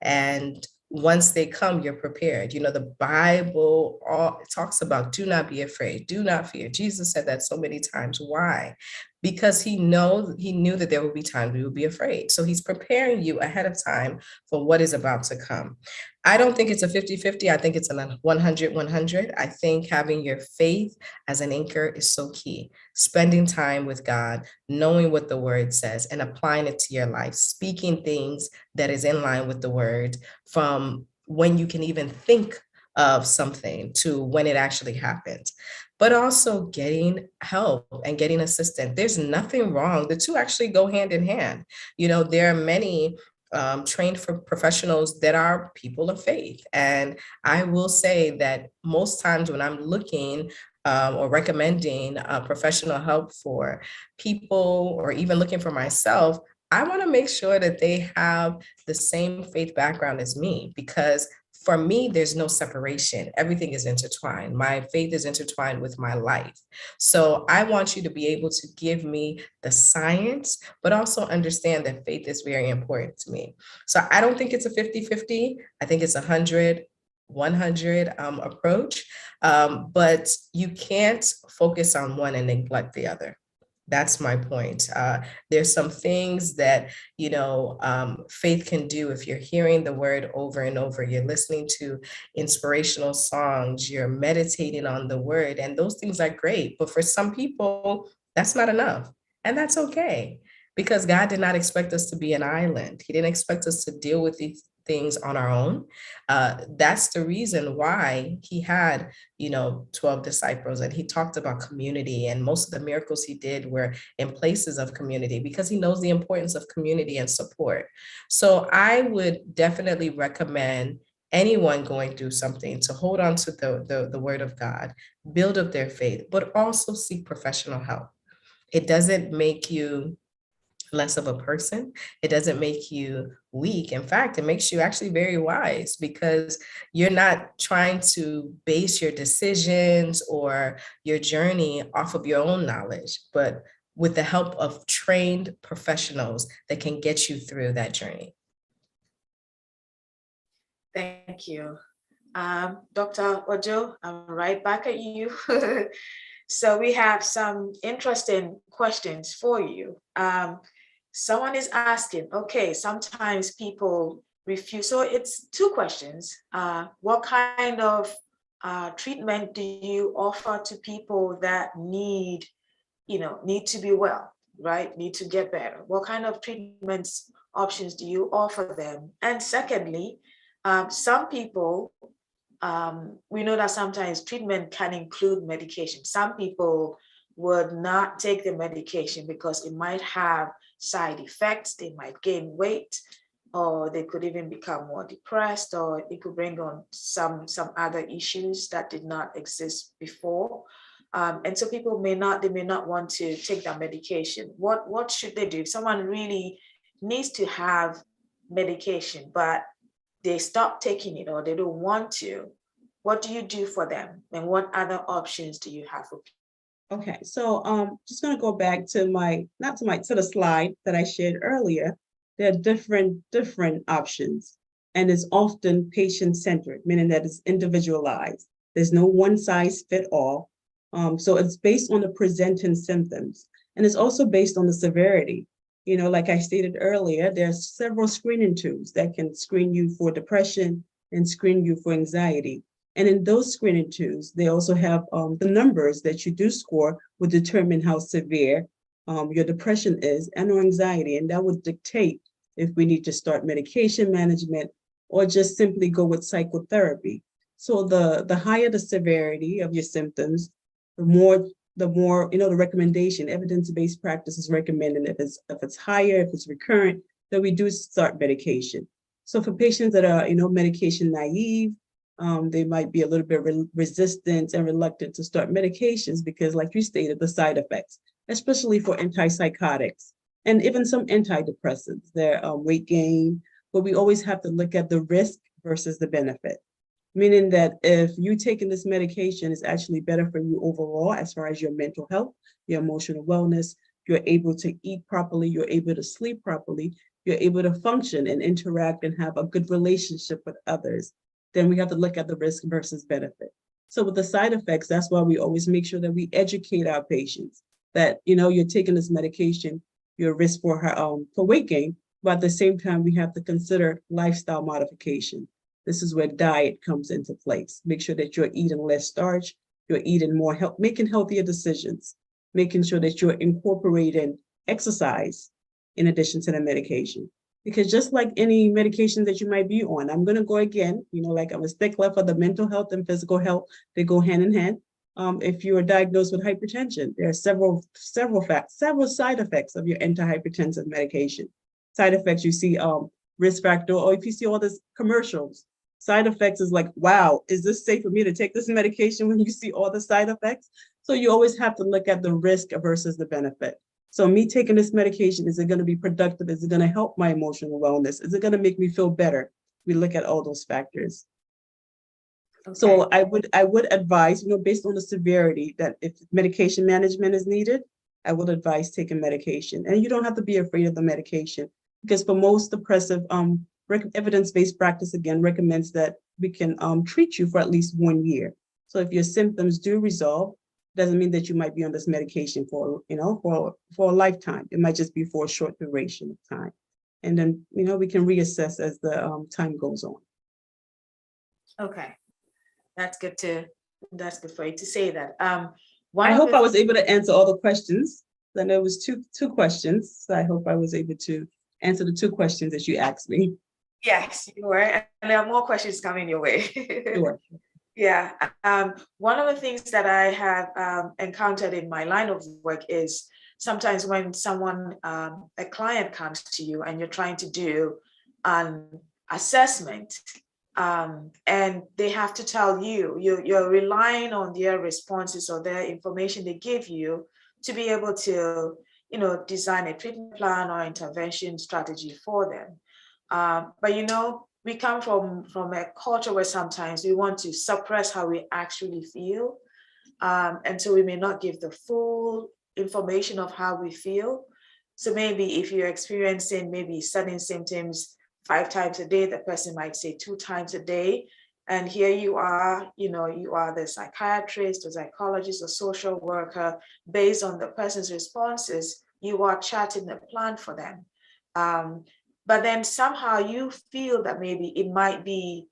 And once they come, you're prepared. The Bible all talks about do not be afraid, do not fear. Jesus said that so many times. Why? Because he knew that there would be times we would be afraid. So he's preparing you ahead of time for what is about to come. I don't think it's a 50-50. I think it's a 100-100. I think having your faith as an anchor is so key. Spending time with God, knowing what the word says and applying it to your life, speaking things that is in line with the word from when you can even think of something to when it actually happens, but also getting help and getting assistance. There's nothing wrong. The two actually go hand in hand. There are many trained for professionals that are people of faith. And I will say that most times when I'm looking or recommending professional help for people or even looking for myself, I want to make sure that they have the same faith background as me, because for me, there's no separation. Everything is intertwined. My faith is intertwined with my life. So I want you to be able to give me the science, but also understand that faith is very important to me. So I don't think it's a 50-50. I think it's 100 approach. But you can't focus on one and neglect the other. That's my point. There's some things that, faith can do if you're hearing the word over and over, you're listening to inspirational songs, you're meditating on the word, and those things are great. But for some people, that's not enough. And that's okay, because God did not expect us to be an island. He didn't expect us to deal with these things on our own. That's the reason why he had 12 disciples, and he talked about community, and most of the miracles he did were in places of community, because he knows the importance of community and support. So I would definitely recommend anyone going through something to hold on to the word of God, build up their faith, but also seek professional help. It doesn't make you less of a person. It doesn't make you weak. In fact, it makes you actually very wise, because you're not trying to base your decisions or your journey off of your own knowledge, but with the help of trained professionals that can get you through that journey. Thank you. Dr. Ojo, I'm right back at you. So we have some interesting questions for you. Someone is asking, okay, sometimes people refuse. So it's two questions. What kind of treatment do you offer to people that need to be well, right? Need to get better? What kind of treatments options do you offer them? And secondly, some people, we know that sometimes treatment can include medication. Some people would not take the medication because it might have side effects. They might gain weight, or they could even become more depressed, or it could bring on some other issues that did not exist before. And so people may not want to take that medication. What should they do? If someone really needs to have medication, but they stop taking it or they don't want to, what do you do for them? And what other options do you have for people? Okay, so just going to go back to the slide that I shared earlier. There are different options, and it's often patient-centered, meaning that it's individualized. There's no one size fit all. So it's based on the presenting symptoms, and it's also based on the severity. Like I stated earlier, there's several screening tools that can screen you for depression and screen you for anxiety. And in those screening tools, they also have the numbers that you do score would determine how severe your depression is and or anxiety. And that would dictate if we need to start medication management or just simply go with psychotherapy. So the higher the severity of your symptoms, the more the recommendation, evidence-based practice is recommending if it's higher, if it's recurrent, that we do start medication. So for patients that are medication naive, they might be a little bit resistant and reluctant to start medications because, like you stated, the side effects, especially for antipsychotics. and even some antidepressants, their weight gain, but we always have to look at the risk versus the benefit. Meaning that if you taking this medication, it's actually better for you overall as far as your mental health, your emotional wellness, you're able to eat properly, you're able to sleep properly, you're able to function and interact and have a good relationship with others, then we have to look at the risk versus benefit. So with the side effects, that's why we always make sure that we educate our patients that, you're taking this medication, you're at risk for weight gain, but at the same time, we have to consider lifestyle modification. This is where diet comes into place. Make sure that you're eating less starch, you're eating more health, making healthier decisions, making sure that you're incorporating exercise in addition to the medication. Because just like any medication that you might be on, I'm going to go again, like I'm a stickler for the mental health and physical health, they go hand in hand. If you are diagnosed with hypertension, there are several side effects of your antihypertensive medication. Side effects you see, risk factor, or if you see all these commercials, side effects is like, wow, is this safe for me to take this medication when you see all the side effects? So you always have to look at the risk versus the benefit. So me taking this medication, is it going to be productive? Is it going to help my emotional wellness? Is it going to make me feel better? We look at all those factors. Okay. So I would advise, based on the severity, that if medication management is needed, I would advise taking medication. And you don't have to be afraid of the medication, because for most depressive, evidence-based practice, again, recommends that we can treat you for at least 1 year. So if your symptoms do resolve, doesn't mean that you might be on this medication for a lifetime. It might just be for a short duration of time. And then, we can reassess as the time goes on. Okay. That's good for you to say that. I hope I was able to answer all the questions. I know it was two questions. So I hope I was able to answer the 2 questions that you asked me. Yes, you were. And there are more questions coming your way. Sure. Yeah. One of the things that I have encountered in my line of work is sometimes when someone, a client comes to you and you're trying to do an assessment, and they have to tell you're relying on their responses or their information they give you to be able to, design a treatment plan or intervention strategy for them. But we come from a culture where sometimes we want to suppress how we actually feel. And so we may not give the full information of how we feel. So maybe if you're experiencing maybe certain symptoms 5 times a day, the person might say 2 times a day. And here you are, you are the psychiatrist or psychologist or social worker. Based on the person's responses, you are charting the plan for them. But then somehow you feel that maybe it might be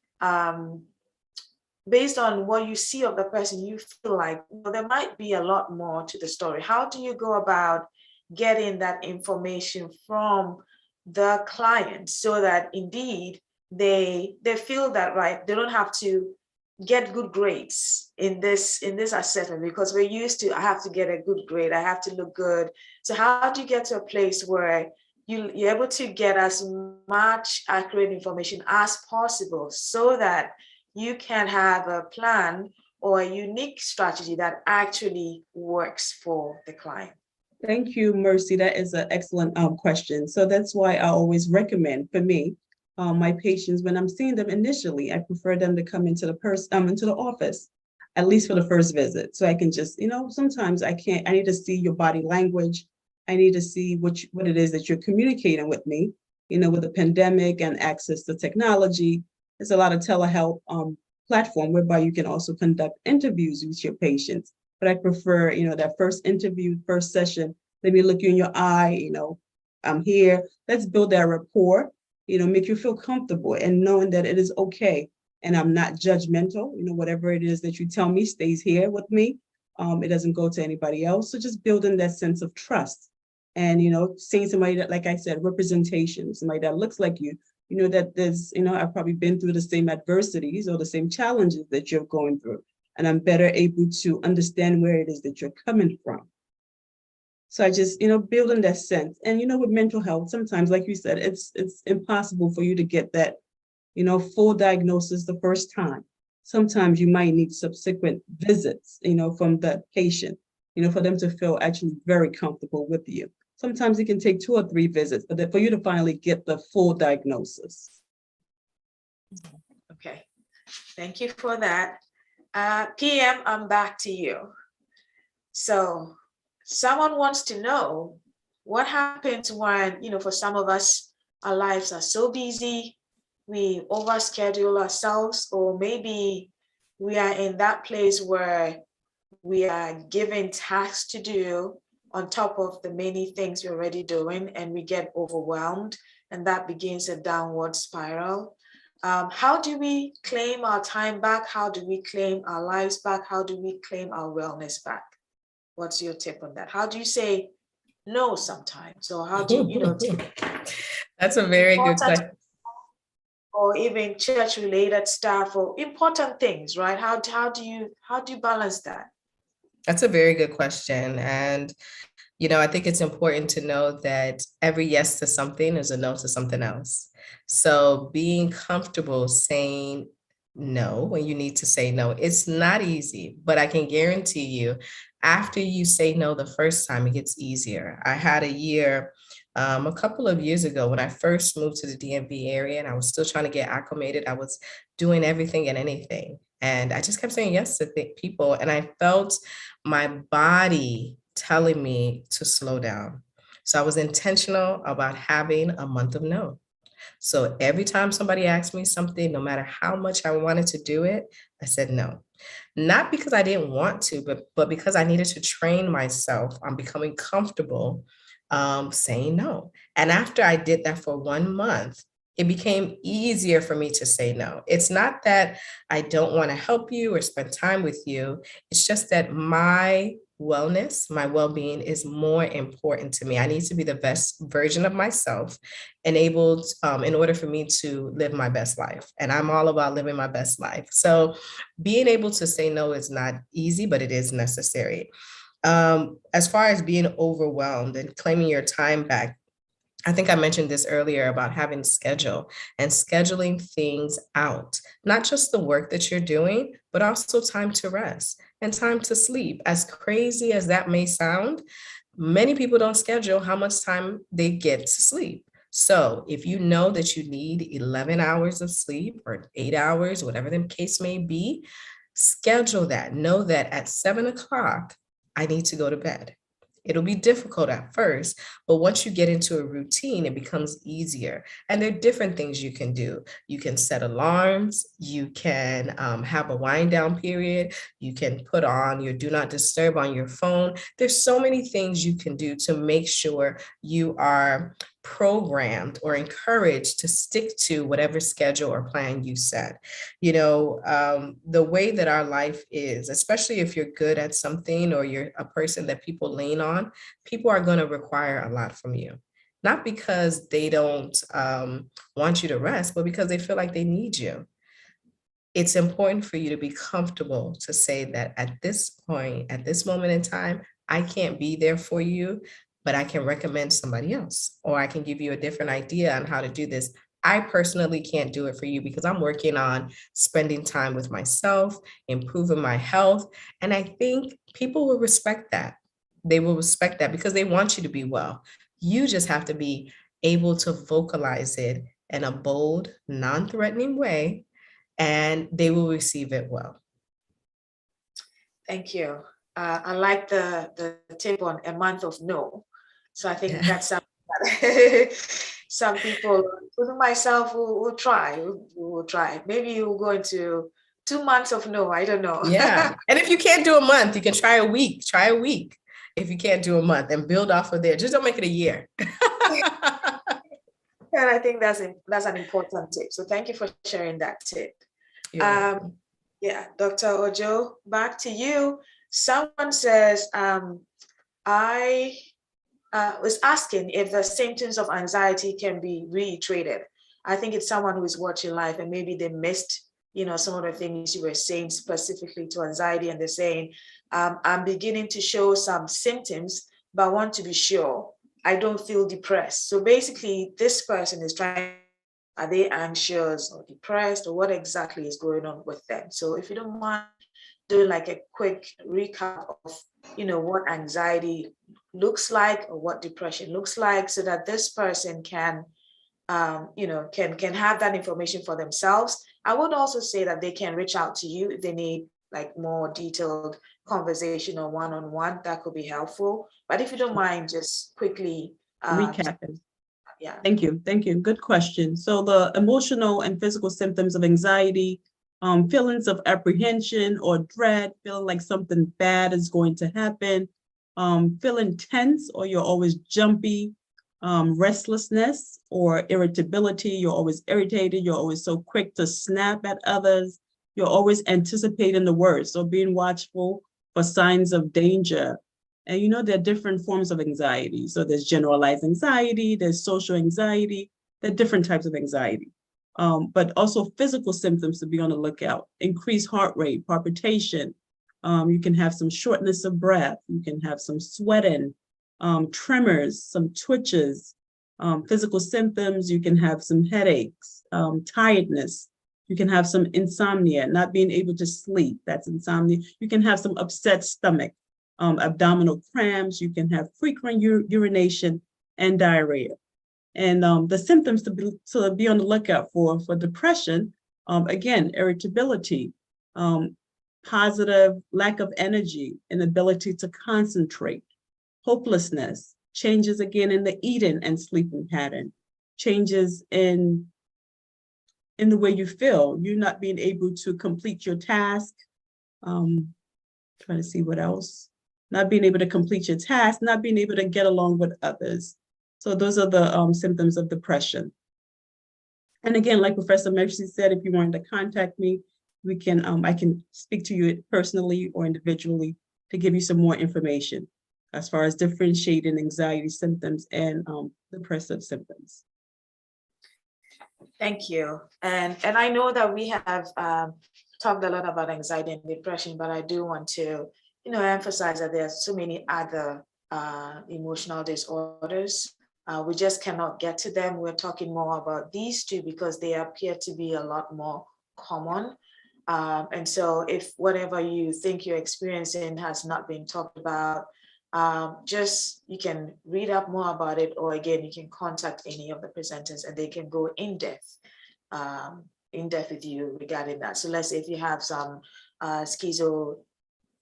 based on what you see of the person, you feel like there might be a lot more to the story. How do you go about getting that information from the client so that indeed they feel that, right, they don't have to get good grades in this assessment, because we're used to, I have to get a good grade, I have to look good. So how do you get to a place where you're able to get as much accurate information as possible so that you can have a plan or a unique strategy that actually works for the client? Thank you, Mercy. That is an excellent question. So that's why I always recommend, for me, my patients, when I'm seeing them initially, I prefer them to come into the office, at least for the first visit. So I can just, sometimes I need to see your body language. I need to see what it is that you're communicating with me. With the pandemic and access to technology, there's a lot of telehealth platform whereby you can also conduct interviews with your patients. But I prefer, that first interview, first session, let me look you in your eye, I'm here. Let's build that rapport, make you feel comfortable and knowing that it is okay. And I'm not judgmental, whatever it is that you tell me stays here with me. It doesn't go to anybody else. So just building that sense of trust and, seeing somebody that, like I said, representation, somebody that looks like you, that there's, I've probably been through the same adversities or the same challenges that you're going through. And I'm better able to understand where it is that you're coming from. So I just, building that sense. And, with mental health, sometimes, like you said, it's impossible for you to get that, full diagnosis the first time. Sometimes you might need subsequent visits, from the patient, for them to feel actually very comfortable with you. Sometimes it can take 2 or 3 visits for you to finally get the full diagnosis. Okay, thank you for that. PM, I'm back to you. So someone wants to know what happens when, for some of us, our lives are so busy, we overschedule ourselves, or maybe we are in that place where we are given tasks to do on top of the many things we're already doing, and we get overwhelmed, and that begins a downward spiral. How do we claim our time back? How do we claim our lives back? How do we claim our wellness back? What's your tip on that? How do you say no sometimes? Or how do you, That's a very good question. Or even church related stuff or important things, right? How do you balance that? That's a very good question. And, I think it's important to know that every yes to something is a no to something else. So being comfortable saying no when you need to say no, it's not easy, but I can guarantee you, after you say no the first time, it gets easier. I had a year a couple of years ago when I first moved to the DMV area and I was still trying to get acclimated. I was doing everything and anything. And I just kept saying yes to people. And I felt my body telling me to slow down. So I was intentional about having a month of no. So every time somebody asked me something, no matter how much I wanted to do it, I said no. Not because I didn't want to, but because I needed to train myself on becoming comfortable saying no. And after I did that for 1 month, it became easier for me to say no. It's not that I don't want to help you or spend time with you. It's just that my wellness, my well-being is more important to me. I need to be the best version of myself enabled in order for me to live my best life. And I'm all about living my best life. So being able to say no is not easy, but it is necessary. As far as being overwhelmed and claiming your time back, I think I mentioned this earlier about having a schedule and scheduling things out, not just the work that you're doing, but also time to rest and time to sleep. As crazy as that may sound, many people don't schedule how much time they get to sleep. So if you know that you need 11 hours of sleep or 8 hours, whatever the case may be, schedule that. Know that at 7 o'clock, I need to go to bed. It'll be difficult at first, but once you get into a routine, it becomes easier. And there are different things you can do. You can set alarms. You can have a wind down period. You can put on your do not disturb on your phone. There's so many things you can do to make sure you are programmed or encouraged to stick to whatever schedule or plan you set. The way that our life is, especially if you're good at something or you're a person that people lean on, people are going to require a lot from you. Not because they don't want you to rest, but because they feel like they need you. It's important for you to be comfortable to say that at this point, at this moment in time, I can't be there for you, but I can recommend somebody else, or I can give you a different idea on how to do this. I personally can't do it for you because I'm working on spending time with myself, improving my health. And I think people will respect that. They will respect that because they want you to be well. You just have to be able to vocalize it in a bold, non-threatening way, and they will receive it well. Thank you. I like the tip on a month of no. So I think that's something that some people, including myself, will try. Will try. Maybe you'll go into 2 months of no. I don't know. Yeah. And if you can't do a month, you can try a week. Try a week if you can't do a month and build off of there. Just don't make it a year. And I think that's an important tip. So thank you for sharing that tip. Yeah, Dr. Ojo, back to you. Someone says, I was asking if the symptoms of anxiety can be reiterated. I think it's someone who is watching live and maybe they missed, some of the things you were saying specifically to anxiety, and they're saying, I'm beginning to show some symptoms, but I want to be sure I don't feel depressed. So basically, this person is trying, are they anxious or depressed, or what exactly is going on with them? So if you don't mind do like a quick recap of, what anxiety looks like or what depression looks like, so that this person can, can have that information for themselves. I would also say that they can reach out to you if they need like more detailed conversation or one-on-one. That could be helpful. But if you don't mind, just quickly Recapping. Yeah. Thank you. Thank you. Good question. So the emotional and physical symptoms of anxiety, feelings of apprehension or dread, feeling like something bad is going to happen, feeling tense or you're always jumpy, restlessness or irritability, you're always irritated, you're always so quick to snap at others, you're always anticipating the worst, so being watchful for signs of danger. And there are different forms of anxiety. So there's generalized anxiety, there's social anxiety, there are different types of anxiety. But also physical symptoms to be on the lookout: increased heart rate, palpitation. You can have some shortness of breath. You can have some sweating, tremors, some twitches. Physical symptoms, you can have some headaches, tiredness. You can have some insomnia, not being able to sleep. That's insomnia. You can have some upset stomach. Abdominal cramps, you can have frequent urination and diarrhea. And the symptoms to be on the lookout for depression, again, irritability, positive lack of energy, inability to concentrate, hopelessness, changes again in the eating and sleeping pattern, changes in the way you feel, you not being able to complete your task, trying to see what else. Not being able to complete your task, not being able to get along with others. So those are the symptoms of depression. And again, like Professor Mercy said, if you wanted to contact me, we can I can speak to you personally or individually to give you some more information as far as differentiating anxiety symptoms and depressive symptoms. Thank you. And I know that we have talked a lot about anxiety and depression, but I do want to emphasize that there are so many other emotional disorders. We just cannot get to them. We're talking more about these two because they appear to be a lot more common. And so if whatever you think you're experiencing has not been talked about, you can read up more about it, or again, you can contact any of the presenters and they can go in depth with you regarding that. So let's say if you have some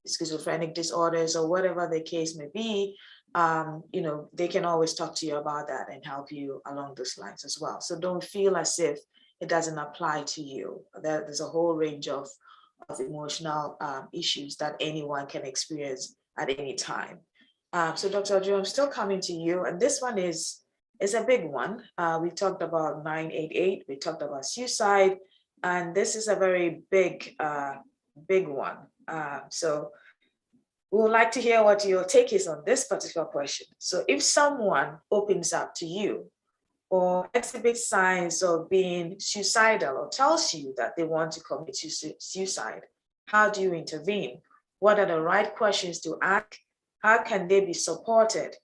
schizophrenic disorders or whatever the case may be, they can always talk to you about that and help you along those lines as well. So don't feel as if it doesn't apply to you. There's a whole range of emotional issues that anyone can experience at any time. So Dr. Joe, I'm still coming to you, and this one is a big one. We talked about 988, we talked about suicide, and this is a very big one. So we would like to hear what your take is on this particular question. So if someone opens up to you or exhibits signs of being suicidal or tells you that they want to commit suicide, how do you intervene? What are the right questions to ask? How can they be supported?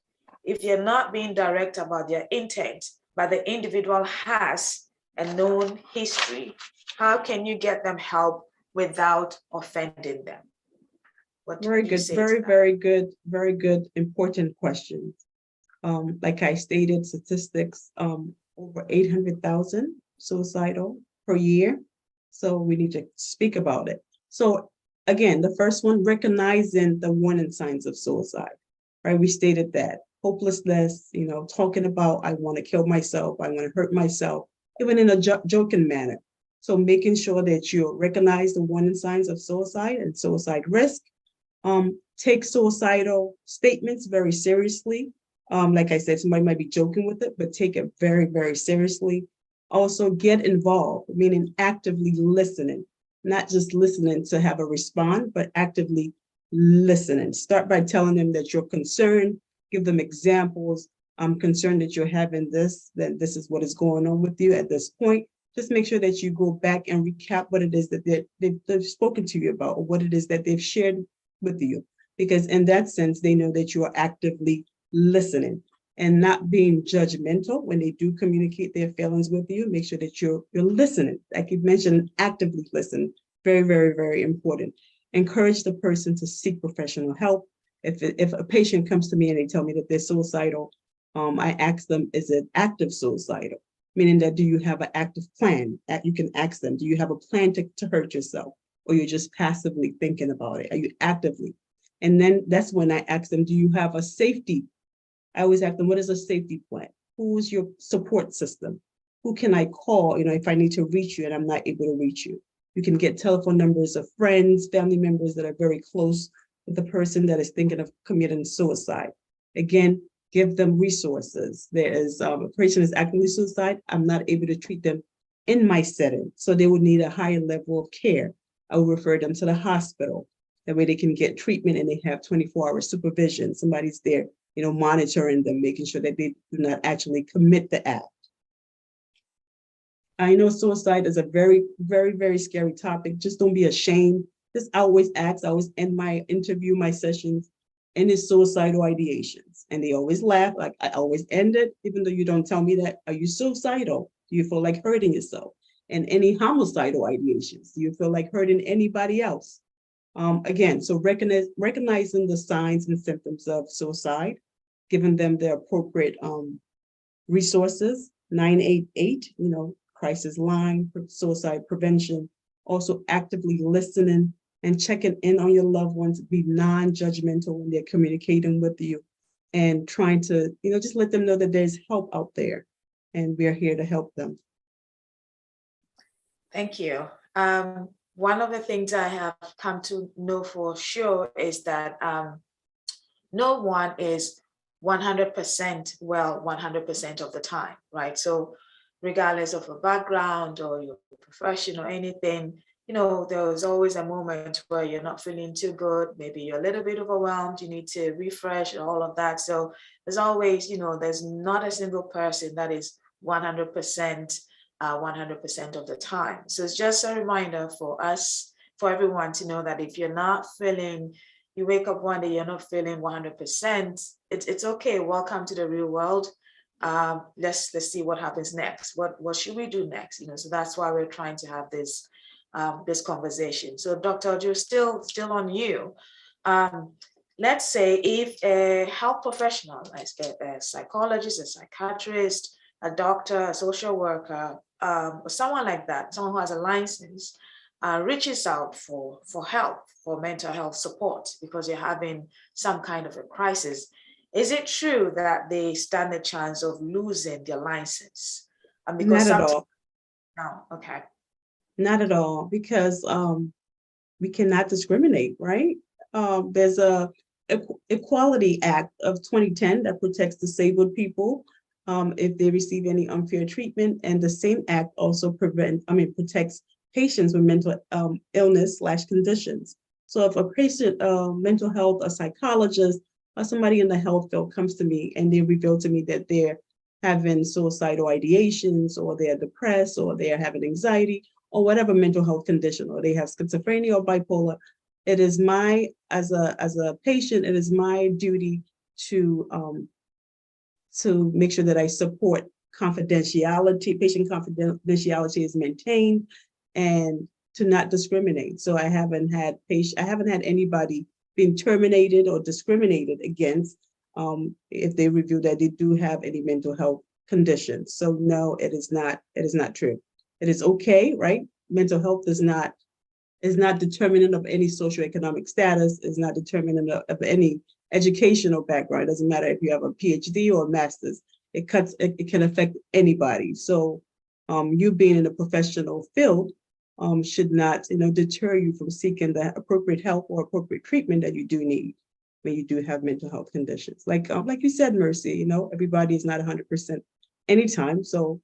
If you're not being direct about their intent, but the individual has a known history, how can you get them help without offending them? Very good, very good, important questions. Like I stated, statistics, over 800,000 suicidal per year. So we need to speak about it. So again, the first one, recognizing the warning signs of suicide, right? We stated that hopelessness, talking about, I want to kill myself, I want to hurt myself, even in a joking manner. So making sure that you recognize the warning signs of suicide and suicide risk. Take suicidal statements very seriously. Like I said, somebody might be joking with it, but take it very, very seriously. Also get involved, meaning actively listening, not just listening to have a response, but actively listening. Start by telling them that you're concerned, give them examples. I'm concerned that you're having this, that this is what is going on with you at this point. Just make sure that you go back and recap what it is that they've spoken to you about, or what it is that they've shared with you. Because in that sense, they know that you are actively listening and not being judgmental when they do communicate their feelings with you. Make sure that you're listening. Like you mentioned, actively listen. Very, very, very important. encourage the person to seek professional help. If a patient comes to me and they tell me that they're suicidal, I ask them, is it active suicidal? Meaning that, do you have an active plan? You can ask them, do you have a plan to hurt yourself? Or you're just passively thinking about it? Are you actively? And then that's when I ask them, do you have a safety? I always ask them, what is a safety plan? Who's your support system? Who can I call, if I need to reach you and I'm not able to reach you? You can get telephone numbers of friends, family members that are very close with the person that is thinking of committing suicide. Again, give them resources. There is a person is actively suicide, I'm not able to treat them in my setting. So they would need a higher level of care. I will refer them to the hospital. That way they can get treatment and they have 24-hour supervision. Somebody's there, monitoring them, making sure that they do not actually commit the act. I know suicide is a very, very, very scary topic. Just don't be ashamed. Just always ask, I always end my interview, my sessions, any suicidal ideations. And they always laugh. Like I always end it, even though you don't tell me that. Are you suicidal? Do you feel like hurting yourself? And any homicidal ideations? Do you feel like hurting anybody else? Again, so recognizing the signs and symptoms of suicide, giving them the appropriate resources, 988, crisis line, suicide prevention, also actively listening and checking in on your loved ones, be non-judgmental when they're communicating with you and trying to, just let them know that there's help out there and we're here to help them. Thank you. One of the things I have come to know for sure is that no one is 100% well 100% of the time, right? So regardless of a background or your profession or anything, there's always a moment where you're not feeling too good. Maybe you're a little bit overwhelmed. You need to refresh and all of that. So there's always, there's not a single person that is 100% of the time. So it's just a reminder for us, for everyone to know that if you're not feeling, you wake up one day, you're not feeling 100%, it's okay. Welcome to the real world. Let's see what happens next. What should we do next? So that's why we're trying to have this conversation. So Dr. Ojo, still on you. Let's say if a health professional, like a psychologist, a psychiatrist, a doctor, a social worker, or someone like that, someone who has a license, reaches out for help, for mental health support because you're having some kind of a crisis, is it true that they stand a chance of losing their license? Because not at all. No, okay. Not at all, because we cannot discriminate, right? There's a Equality Act of 2010 that protects disabled people if they receive any unfair treatment, and the same act also protects patients with mental illness/conditions. So if a patient, mental health, a psychologist, or somebody in the health field comes to me and they reveal to me that they're having suicidal ideations, or they're depressed, or they're having anxiety, or whatever mental health condition, or they have schizophrenia or bipolar, it is as a patient, it is my duty to make sure that I support confidentiality, patient confidentiality is maintained, and to not discriminate. So I haven't had anybody being terminated or discriminated against if they reveal that they do have any mental health conditions. So no, it is not true. It is okay, right? Mental health is not determinant of any socioeconomic status, is not determinant of any educational background. It doesn't matter if you have a PhD or a master's. It can affect anybody. So you being in a professional field should not deter you from seeking the appropriate help or appropriate treatment that you do need when you do have mental health conditions. Like you said, Mercy, everybody is not 100% anytime. So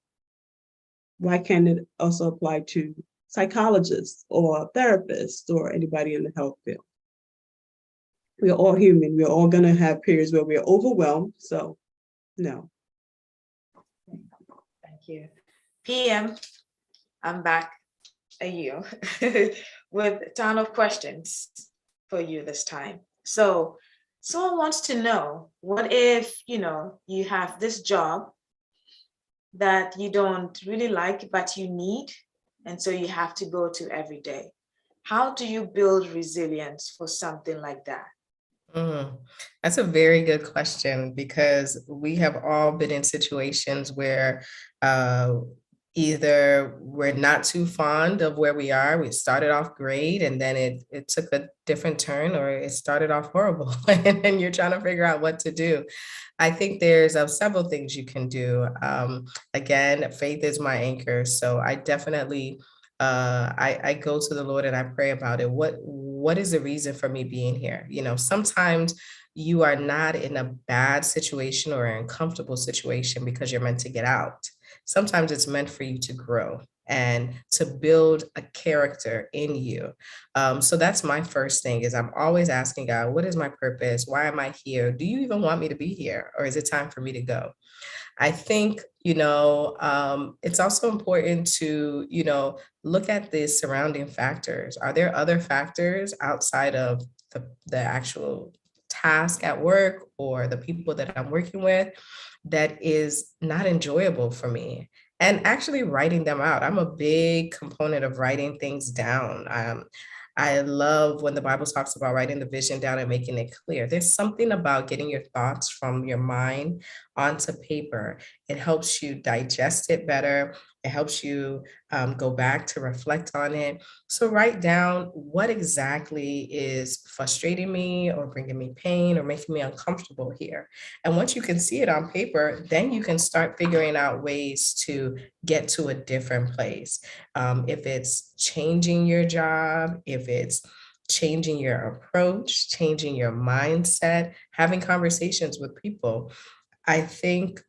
why can't it also apply to psychologists or therapists or anybody in the health field? We're all human. We're all going to have periods where we're overwhelmed. So no. Thank you. PM, I'm back at you with a ton of questions for you this time. So someone wants to know, what if, you have this job that you don't really like, but you need, and so you have to go to every day. How do you build resilience for something like that? That's a very good question, because we have all been in situations where either we're not too fond of where we are. We started off great and then it took a different turn, or it started off horrible and then you're trying to figure out what to do. I think there's several things you can do. Again, faith is my anchor. So I definitely I go to the Lord and I pray about it. What is the reason for me being here? You know, sometimes you are not in a bad situation or an uncomfortable situation because you're meant to get out. Sometimes it's meant for you to grow and to build a character in you. So that's my first thing, is I'm always asking God, what is my purpose? Why am I here? Do you even want me to be here? Or is it time for me to go? I think, it's also important to, look at the surrounding factors. Are there other factors outside of the actual task at work or the people that I'm working with that is not enjoyable for me? And actually writing them out. I'm a big component of writing things down. I love when the Bible talks about writing the vision down and making it clear. There's something about getting your thoughts from your mind onto paper. It helps you digest it better. It helps you go back to reflect on it. So write down what exactly is frustrating me or bringing me pain or making me uncomfortable here. And once you can see it on paper, then you can start figuring out ways to get to a different place. If it's changing your job, if it's changing your approach, changing your mindset, having conversations with people. I think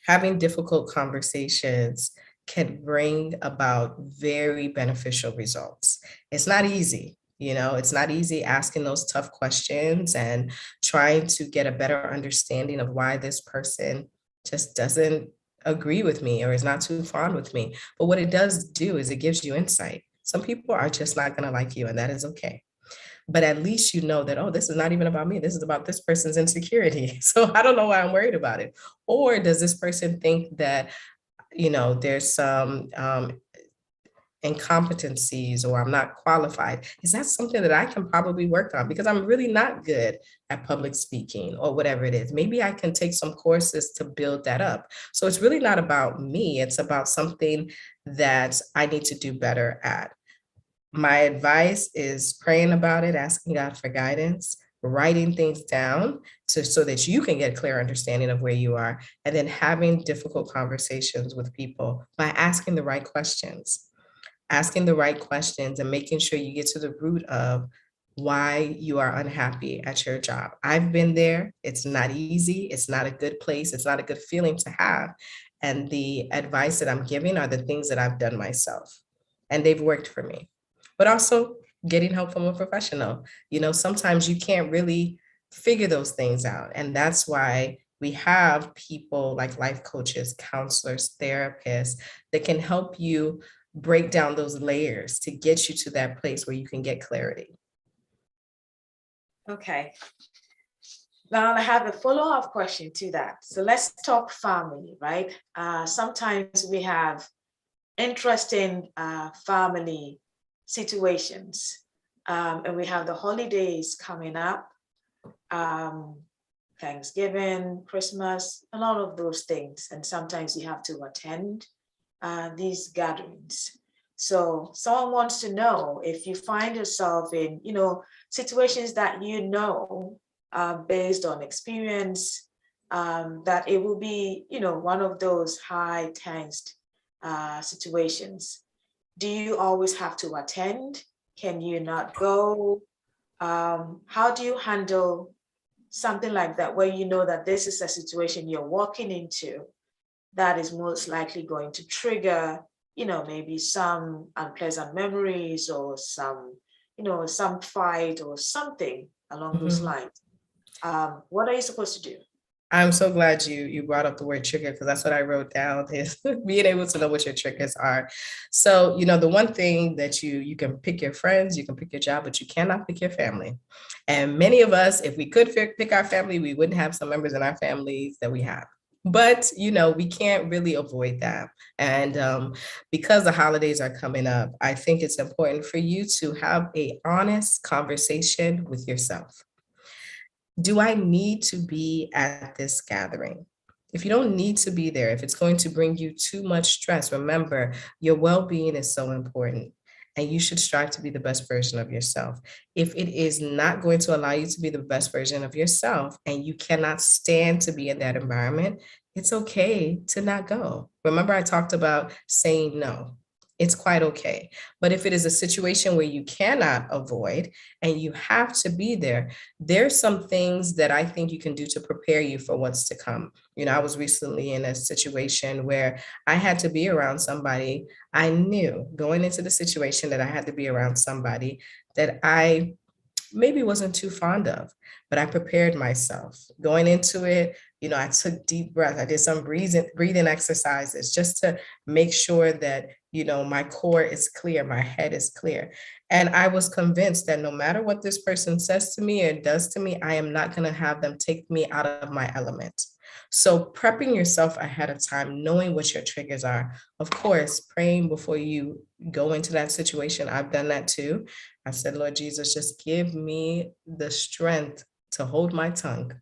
having difficult conversations can bring about very beneficial results. It's not easy. It's not easy asking those tough questions and trying to get a better understanding of why this person just doesn't agree with me or is not too fond with me. But what it does do is it gives you insight. Some people are just not going to like you, and that is okay. But at least you know that, oh, this is not even about me. This is about this person's insecurity. So I don't know why I'm worried about it. Or does this person think that, there's some incompetencies or I'm not qualified? Is that something that I can probably work on, because I'm really not good at public speaking or whatever it is? Maybe I can take some courses to build that up. So it's really not about me. It's about something that I need to do better at. My advice is praying about it, asking God for guidance, writing things down so that you can get a clear understanding of where you are, and then having difficult conversations with people by asking the right questions. Asking the right questions and making sure you get to the root of why you are unhappy at your job. I've been there. It's not easy. It's not a good place. It's not a good feeling to have. And the advice that I'm giving are the things that I've done myself, and they've worked for me. But also getting help from a professional. Sometimes you can't really figure those things out. And that's why we have people like life coaches, counselors, therapists that can help you break down those layers to get you to that place where you can get clarity. Okay. Now I have a follow-up question to that. So let's talk family, right? Sometimes we have interesting family situations, and we have the holidays coming up, Thanksgiving, Christmas, a lot of those things. And sometimes you have to attend these gatherings. So someone wants to know, if you find yourself in, situations that based on experience, that it will be, one of those high tensed situations. Do you always have to attend? Can you not go? How do you handle something like that, where you know that this is a situation you're walking into that is most likely going to trigger, maybe some unpleasant memories or some fight or something along those lines? What are you supposed to do? I'm so glad you brought up the word trigger, because that's what I wrote down, is being able to know what your triggers are. So, the one thing that you can pick your friends, you can pick your job, but you cannot pick your family. And many of us, if we could pick our family, we wouldn't have some members in our families that we have. But, we can't really avoid that. And because the holidays are coming up, I think it's important for you to have an honest conversation with yourself. Do I need to be at this gathering? If you don't need to be there, if it's going to bring you too much stress, remember your well-being is so important and you should strive to be the best version of yourself. If it is not going to allow you to be the best version of yourself and you cannot stand to be in that environment, it's okay to not go. Remember, I talked about saying no. It's quite okay. But if it is a situation where you cannot avoid and you have to be there, there's some things that I think you can do to prepare you for what's to come. I was recently in a situation where I had to be around somebody. I knew going into the situation that I had to be around somebody that I maybe wasn't too fond of, but I prepared myself going into it. I took deep breaths. I did some breathing exercises just to make sure that, my core is clear, my head is clear. And I was convinced that no matter what this person says to me or does to me, I am not going to have them take me out of my element. So prepping yourself ahead of time, knowing what your triggers are, of course, praying before you go into that situation. I've done that too. I said, Lord Jesus, just give me the strength to hold my tongue,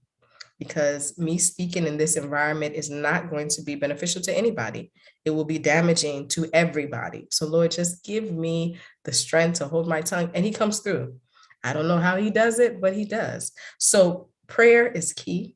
because me speaking in this environment is not going to be beneficial to anybody. It will be damaging to everybody. So Lord, just give me the strength to hold my tongue. And he comes through. I don't know how he does it, but he does. So prayer is key.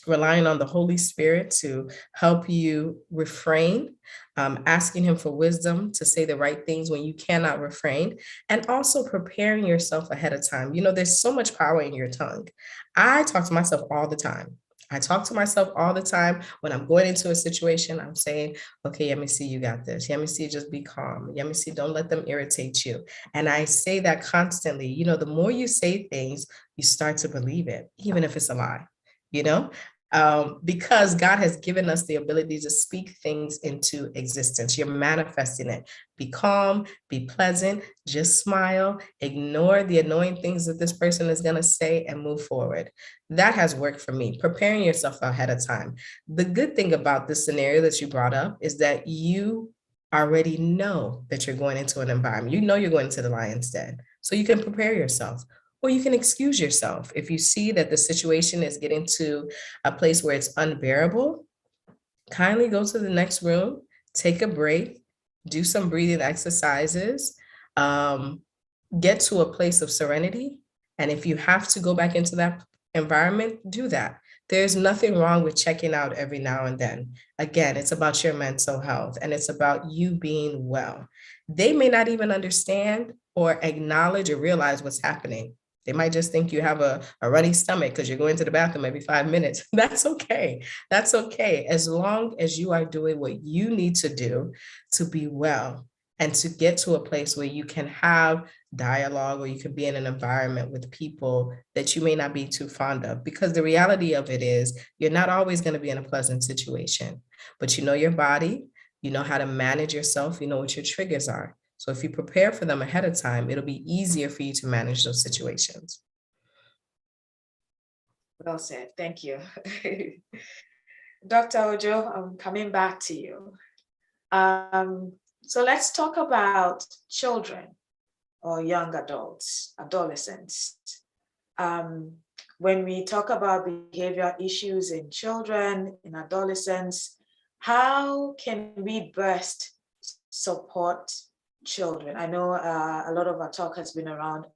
Relying on the Holy Spirit to help you refrain, asking him for wisdom to say the right things when you cannot refrain, and also preparing yourself ahead of time. There's so much power in your tongue. I talk to myself all the time. I talk to myself all the time when I'm going into a situation. I'm saying, okay, let me see, you got this. Let me see, just be calm. Let me see, don't let them irritate you. And I say that constantly. The more you say things, you start to believe it, even if it's a lie, you know? Because God has given us the ability to speak things into existence. You're manifesting it. Be calm, be pleasant, just smile, ignore the annoying things that this person is going to say and move forward. That has worked for me, preparing yourself ahead of time. The good thing about this scenario that you brought up is that you already know that you're going into an environment. You're going to the lion's den, so you can prepare yourself. Or you can excuse yourself. If you see that the situation is getting to a place where it's unbearable, kindly go to the next room, take a break, do some breathing exercises, get to a place of serenity. And if you have to go back into that environment, do that. There's nothing wrong with checking out every now and then. Again, it's about your mental health and it's about you being well. They may not even understand or acknowledge or realize what's happening. They might just think you have a runny stomach because you're going to the bathroom every 5 minutes. That's okay. That's okay. As long as you are doing what you need to do to be well and to get to a place where you can have dialogue or you can be in an environment with people that you may not be too fond of. Because the reality of it is you're not always going to be in a pleasant situation, but you know your body, you know how to manage yourself, you know what your triggers are. So if you prepare for them ahead of time, it'll be easier for you to manage those situations. Well said. Thank you. Dr. Ojo, I'm coming back to you. So let's talk about children or young adults, adolescents. When we talk about behavioral issues in children, in adolescents, how can we best support children? I know a lot of our talk has been around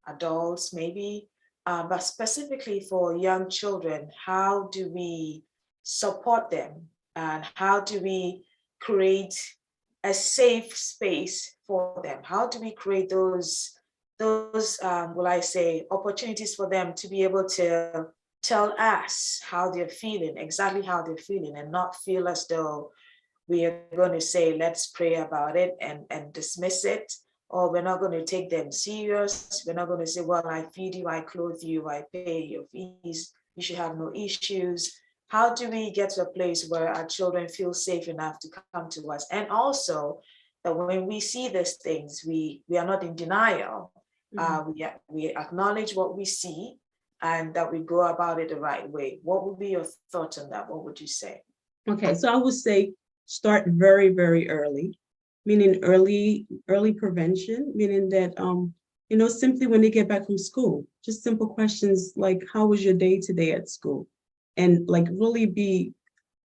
adults maybe, but specifically for young children, how do we support them? And how do we create a safe space for them? How do we create those will I say, opportunities for them to be able to tell us how they're feeling, exactly how they're feeling, and not feel as though we are going to say, let's pray about it and dismiss it, or we're not going to take them serious. We're not going to say, well, I feed you, I clothe you, I pay your fees, you should have no issues. How do we get to a place where our children feel safe enough to come to us? And also that when we see these things, we are not in denial. We acknowledge what we see and that we go about it the right way. What would be your thoughts on that? What would you say? Okay, so I would say start very, very early, meaning early prevention, meaning that simply when they get back from school, just simple questions like, how was your day today at school? And like really be,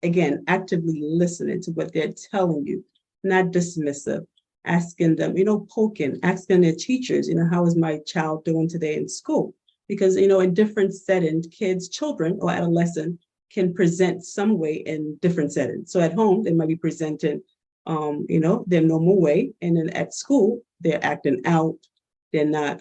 again, actively listening to what they're telling you, not dismissive, asking them, poking, asking their teachers, how is my child doing today in school? Because, in different settings, children or adolescents can present some way in different settings. So at home, they might be presenting, their normal way. And then at school, they're acting out. They're not,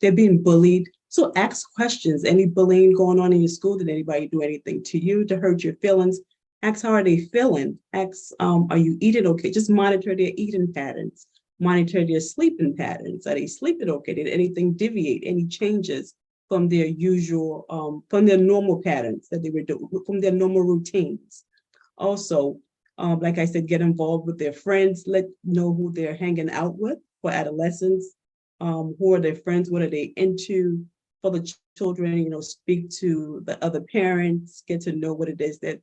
they're being bullied. So ask questions. Any bullying going on in your school? Did anybody do anything to you to hurt your feelings? Ask how are they feeling? Ask, are you eating okay? Just monitor their eating patterns. Monitor their sleeping patterns. Are they sleeping okay? Did anything deviate? Any changes from their usual, from their normal patterns that they were doing, from their normal routines? Also, like I said, get involved with their friends. Let know who they're hanging out with for adolescents. Who are their friends? What are they into? For the children, speak to the other parents, get to know what it is that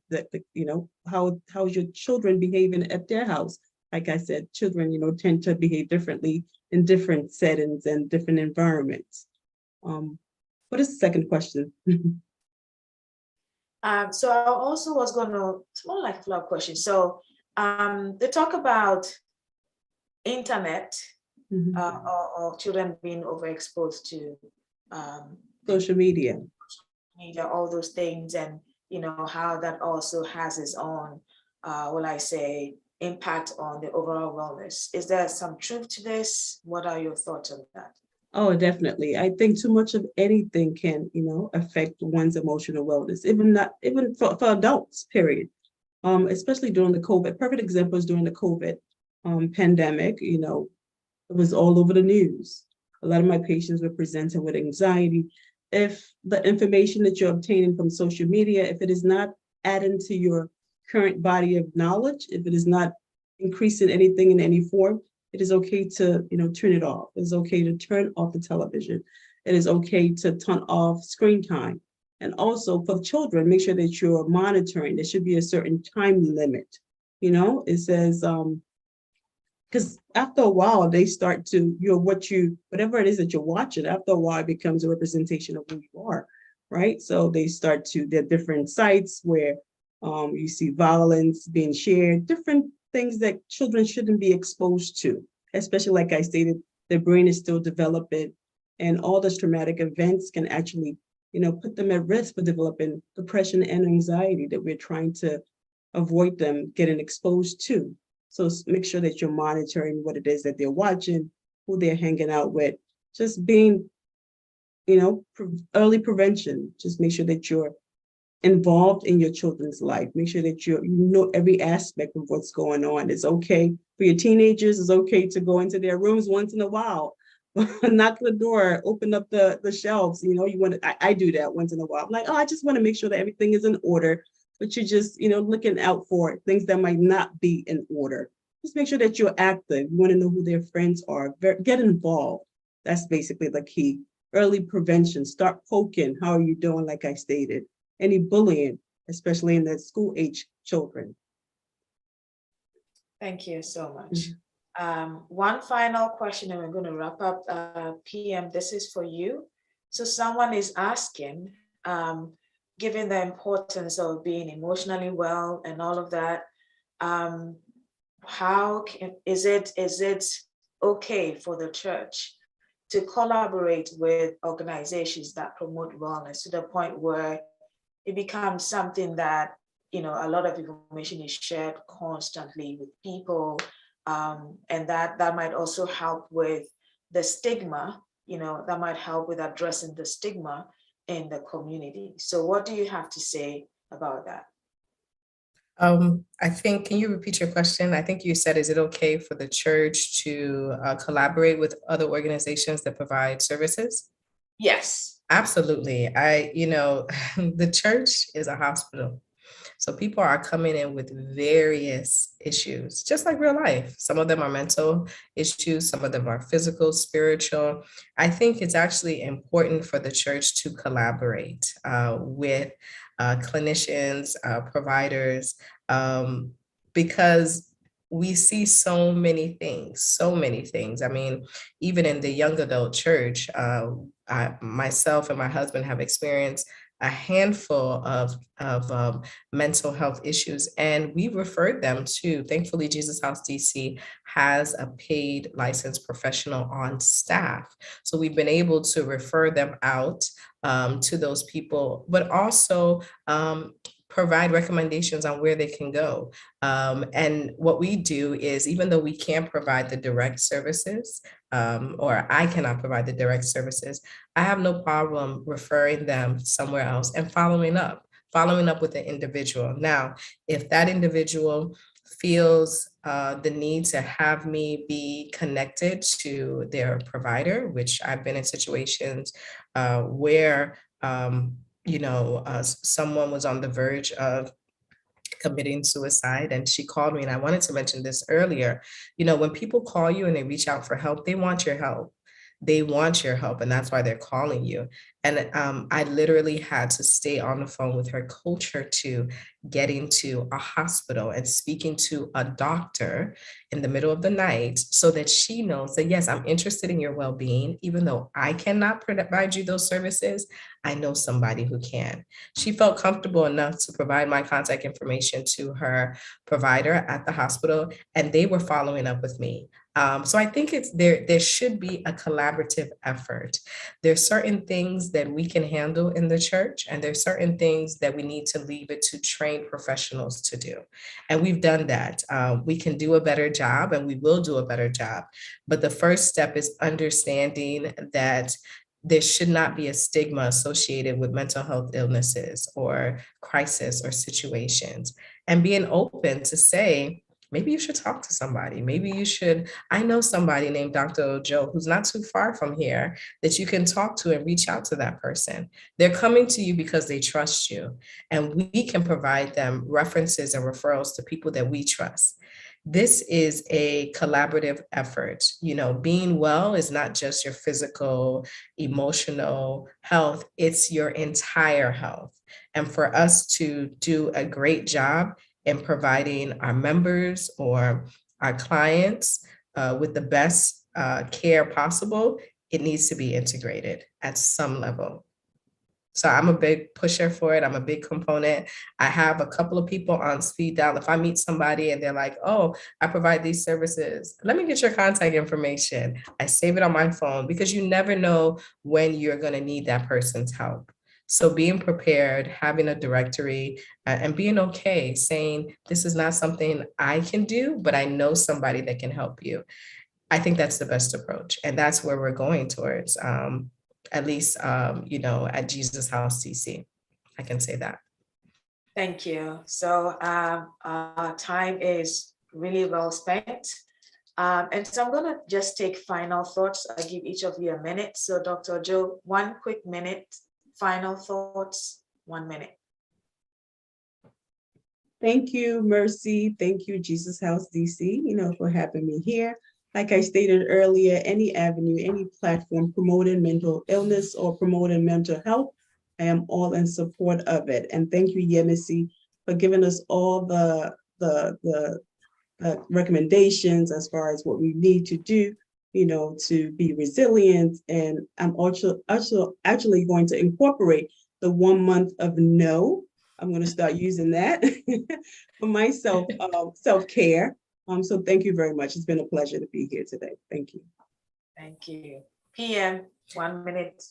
how's your children behaving at their house. Like I said, children, tend to behave differently in different settings and different environments. What is the second question? So I also was going to, it's more like a follow-up question. So they talk about internet or children being overexposed to social media, all those things, and how that also has its own, impact on the overall wellness. Is there some truth to this? What are your thoughts on that? Oh, definitely. I think too much of anything can, affect one's emotional wellness, even for adults, period. Especially during the COVID. Perfect example is during the COVID pandemic, it was all over the news. A lot of my patients were presenting with anxiety. If the information that you're obtaining from social media, if it is not adding to your current body of knowledge, if it is not increasing anything in any form, it is okay to, turn it off. It's okay to turn off the television. It is okay to turn off screen time. And also for children, make sure that you're monitoring. There should be a certain time limit. It says, because after a while, they start to, whatever it is that you're watching, after a while, it becomes a representation of who you are, right? So they start to, there are different sites where you see violence being shared, different things that children shouldn't be exposed to, especially like I stated, their brain is still developing, and all those traumatic events can actually, put them at risk for developing depression and anxiety that we're trying to avoid them getting exposed to. So make sure that you're monitoring what it is that they're watching, who they're hanging out with, just being, early prevention. Just make sure that you're involved in your children's life. Make sure that you know every aspect of what's going on. It's okay for your teenagers. It's okay to go into their rooms once in a while, knock the door, open up the shelves. I do that once in a while. I'm like, I just want to make sure that everything is in order. But you're just, looking out for things that might not be in order. Just make sure that you're active. You want to know who their friends are. Get involved. That's basically the key. Early prevention. Start poking. How are you doing? Like I stated. Any bullying, especially in the school age children. Thank you so much. One final question, and we're going to wrap up. PM, this is for you. So someone is asking, given the importance of being emotionally well and all of that, is it okay for the church to collaborate with organizations that promote wellness to the point where it becomes something that, a lot of information is shared constantly with people, and that might also help with the stigma, that might help with addressing the stigma in the community. So what do you have to say about that? I think, can you repeat your question? I think you said, is it okay for the church to collaborate with other organizations that provide services? Yes. Absolutely. The church is a hospital. So people are coming in with various issues, just like real life. Some of them are mental issues, some of them are physical, spiritual. I think it's actually important for the church to collaborate with clinicians, providers, because we see so many things, so many things. I mean, even in the young adult church, myself and my husband have experienced a handful of mental health issues, and we referred them to, thankfully, Jesus House DC has a paid licensed professional on staff. So we've been able to refer them out to those people, but also provide recommendations on where they can go. And what we do is, even though we can't provide the direct services, or I cannot provide the direct services, I have no problem referring them somewhere else and following up with the individual. Now, if that individual feels the need to have me be connected to their provider, which I've been in situations where someone was on the verge of committing suicide, and she called me, and I wanted to mention this earlier. When people call you and they reach out for help, they want your help. They want your help, and that's why they're calling you. And I literally had to stay on the phone with her, coach her to getting to a hospital and speaking to a doctor in the middle of the night, so that she knows that, yes, I'm interested in your well-being. Even though I cannot provide you those services, I know somebody who can. She felt comfortable enough to provide my contact information to her provider at the hospital, and they were following up with me. So I think there should be a collaborative effort. There's certain things that we can handle in the church, and there's certain things that we need to leave it to trained professionals to do. And we've done that. We can do a better job, and we will do a better job. But the first step is understanding that there should not be a stigma associated with mental health illnesses or crisis or situations, and being open to say, maybe you should talk to somebody. Maybe you should. I know somebody named Dr. Joe who's not too far from here that you can talk to and reach out to that person. They're coming to you because they trust you, and we can provide them references and referrals to people that we trust. This is a collaborative effort. Being well is not just your physical, emotional health, it's your entire health. And for us to do a great job in providing our members or our clients with the best care possible, it needs to be integrated at some level. So I'm a big pusher for it. I'm a big component. I have a couple of people on speed dial. If I meet somebody and they're like, oh, I provide these services, let me get your contact information. I save it on my phone, because you never know when you're going to need that person's help. So being prepared, having a directory, and being okay saying, this is not something I can do, but I know somebody that can help you. I think that's the best approach. And that's where we're going towards, at least, at Jesus House DC. I can say that. Thank you. So our time is really well spent. And so I'm going to just take final thoughts. I'll give each of you a minute. So Dr. Joe, 1 quick minute, final thoughts, 1 minute. Thank you, Mercy. Thank you, Jesus House DC, for having me here. Like I stated earlier, any avenue, any platform promoting mental illness or promoting mental health, I am all in support of it. And thank you, Yemisi, for giving us all the recommendations as far as what we need to do, to be resilient. And I'm also actually going to incorporate the 1 month of no. I'm going to start using that for myself, self-care. So thank you very much. It's been a pleasure to be here today. Thank you. Thank you. PM, 1 minute.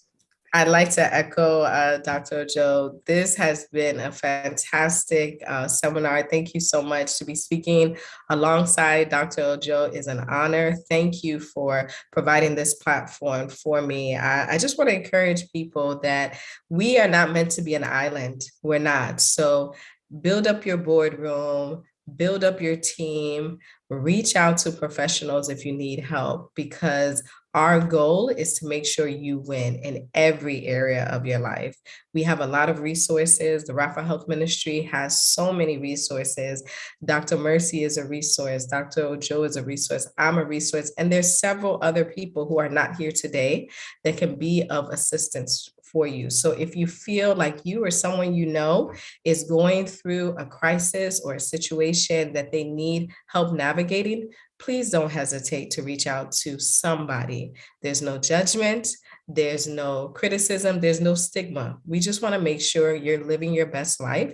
I'd like to echo Dr. Joe. This has been a fantastic seminar. Thank you so much. To be speaking alongside Dr. Joe is an honor. Thank you for providing this platform for me. I just want to encourage people that we are not meant to be an island. We're not. So build up your boardroom, build up your team, reach out to professionals if you need help, because our goal is to make sure you win in every area of your life. We have a lot of resources. The RAPHA Health Ministry has so many resources. Dr. Mercy is a resource. Dr. Ojo is a resource. I'm a resource. And there's several other people who are not here today that can be of assistance for you. So if you feel like you or someone you know is going through a crisis or a situation that they need help navigating, please don't hesitate to reach out to somebody. There's no judgment. There's no criticism. There's no stigma. We just want to make sure you're living your best life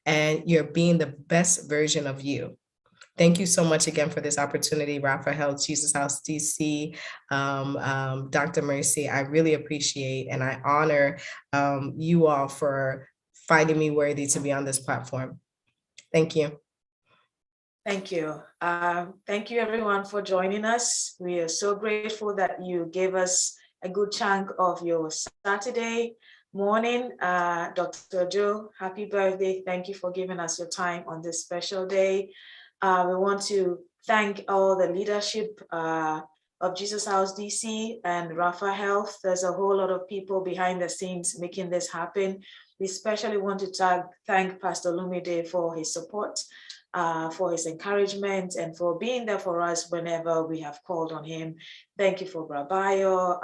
and you're being the best version of you. Thank you so much again for this opportunity, RAPHA Health, Jesus House DC, Dr. Mercy. I really appreciate and I honor you all for finding me worthy to be on this platform. Thank you. Thank you. Thank you everyone for joining us. We are so grateful that you gave us a good chunk of your Saturday morning. Dr. Joe, happy birthday. Thank you for giving us your time on this special day. We want to thank all the leadership of Jesus House DC and RAPHA Health. There's a whole lot of people behind the scenes making this happen. We especially want to thank Pastor Lumide for his support, for his encouragement, and for being there for us whenever we have called on him. Thank you for Brabayo,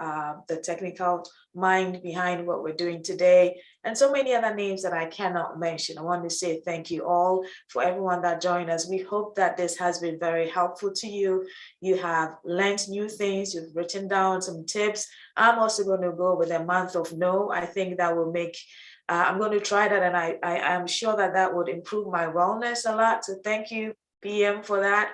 the technical mind behind what we're doing today, and so many other names that I cannot mention. I want to say thank you all for everyone that joined us. We hope that this has been very helpful to you. You have learned new things, you've written down some tips. I'm also going to go with a month of no. I think that will make I'm going to try that, and I am sure that that would improve my wellness a lot. So thank you, PM, for that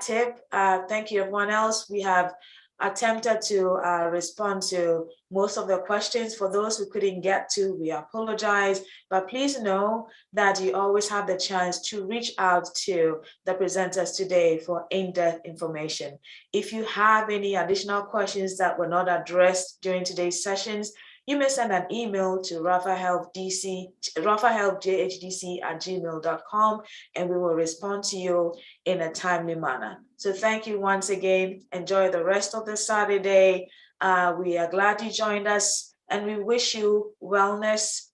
tip. Thank you, everyone else. We have attempted to respond to most of the questions. For those who couldn't get to, we apologize, but please know that you always have the chance to reach out to the presenters today for in-depth information. If you have any additional questions that were not addressed during today's sessions, you may send an email to raphahealthjdc@gmail.com, and we will respond to you in a timely manner. So thank you once again. Enjoy the rest of the Saturday. We are glad you joined us, and we wish you wellness,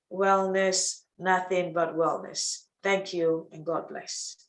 nothing but wellness. Thank you, and God bless.